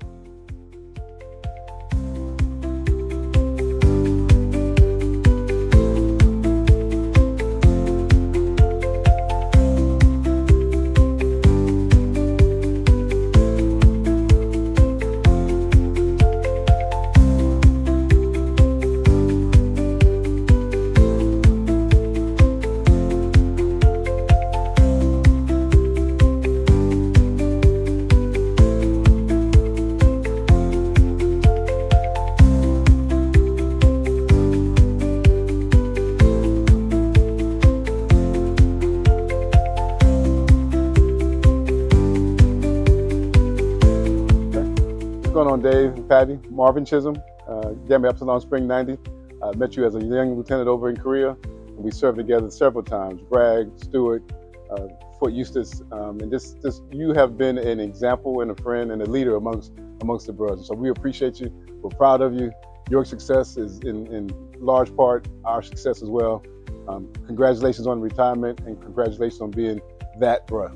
going on, Dave and Patty? Marvin Chisholm, Gamma Epsilon Spring 90. Met you as a young lieutenant over in Korea. And we served together several times. Bragg, Stewart, Fort Eustis, and just you have been an example and a friend and a leader amongst the brothers. So we appreciate you. We're proud of you. Your success is in large part our success as well. Congratulations on retirement and congratulations on being that bruh.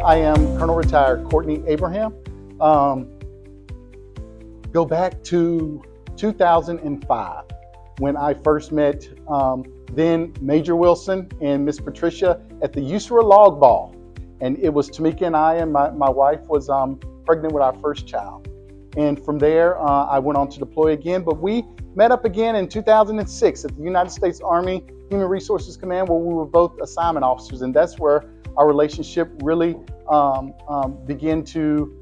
I am Colonel Retired Courtney Abraham. Go back to 2005 when I first met then Major Wilson and Miss Patricia at the USERA Log Ball. And it was Tamika and I, and my wife was pregnant with our first child. And from there, I went on to deploy again, but we met up again in 2006 at the United States Army Human Resources Command, where we were both assignment officers. And that's where our relationship really began to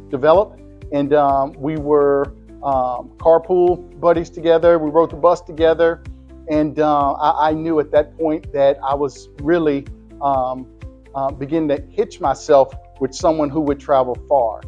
develop. And we were carpool buddies together. We rode the bus together. And I knew at that point that I was really beginning to hitch myself with someone who would travel far.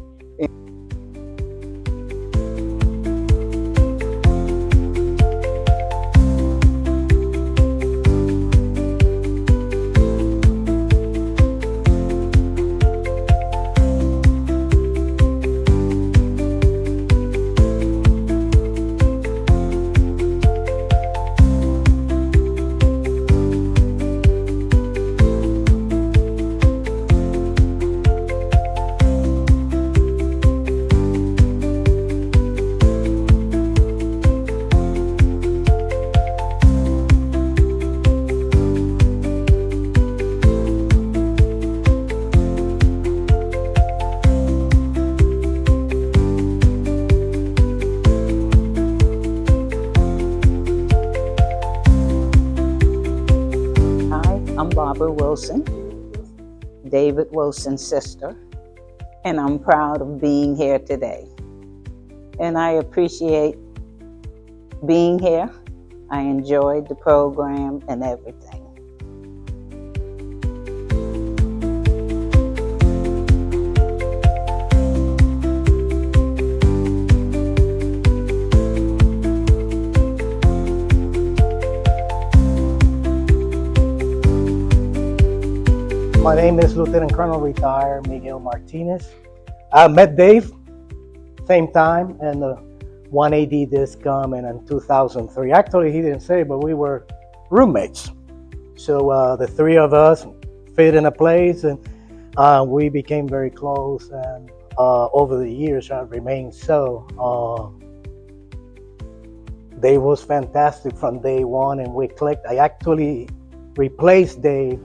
I'm Barbara Wilson, David Wilson's sister, and I'm proud of being here today. And I appreciate being here. I enjoyed the program and everything. My name is Lieutenant Colonel Retired Miguel Martinez. I met Dave same time and the 1AD disc coming in 2003. Actually, he didn't say, but we were roommates. So the three of us fit in a place, and we became very close. And over the years, have remained so. Dave was fantastic from day one, and we clicked. I actually replaced Dave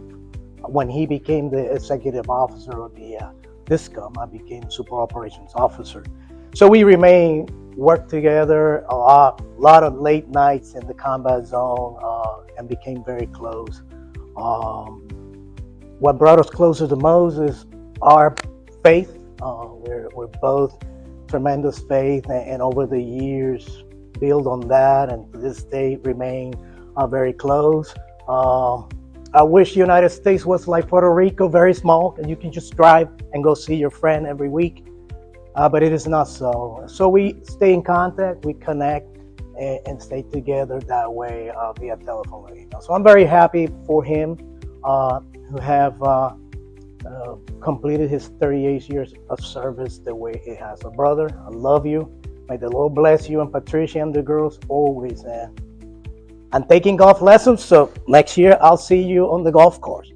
when he became the executive officer of the DISCOM. I became super operations officer. So we remained, worked together a lot of late nights in the combat zone, and became very close. What brought us closer the most is our faith. We're both tremendous faith, and over the years build on that, and to this day remain very close. I wish the United States was like Puerto Rico, very small, and you can just drive and go see your friend every week. But it is not so. So we stay in contact, we connect, and stay together that way via telephone. So I'm very happy for him who have completed his 38 years of service the way it has. So brother, I love you. May the Lord bless you and Patricia and the girls always. I'm taking golf lessons, so next year I'll see you on the golf course.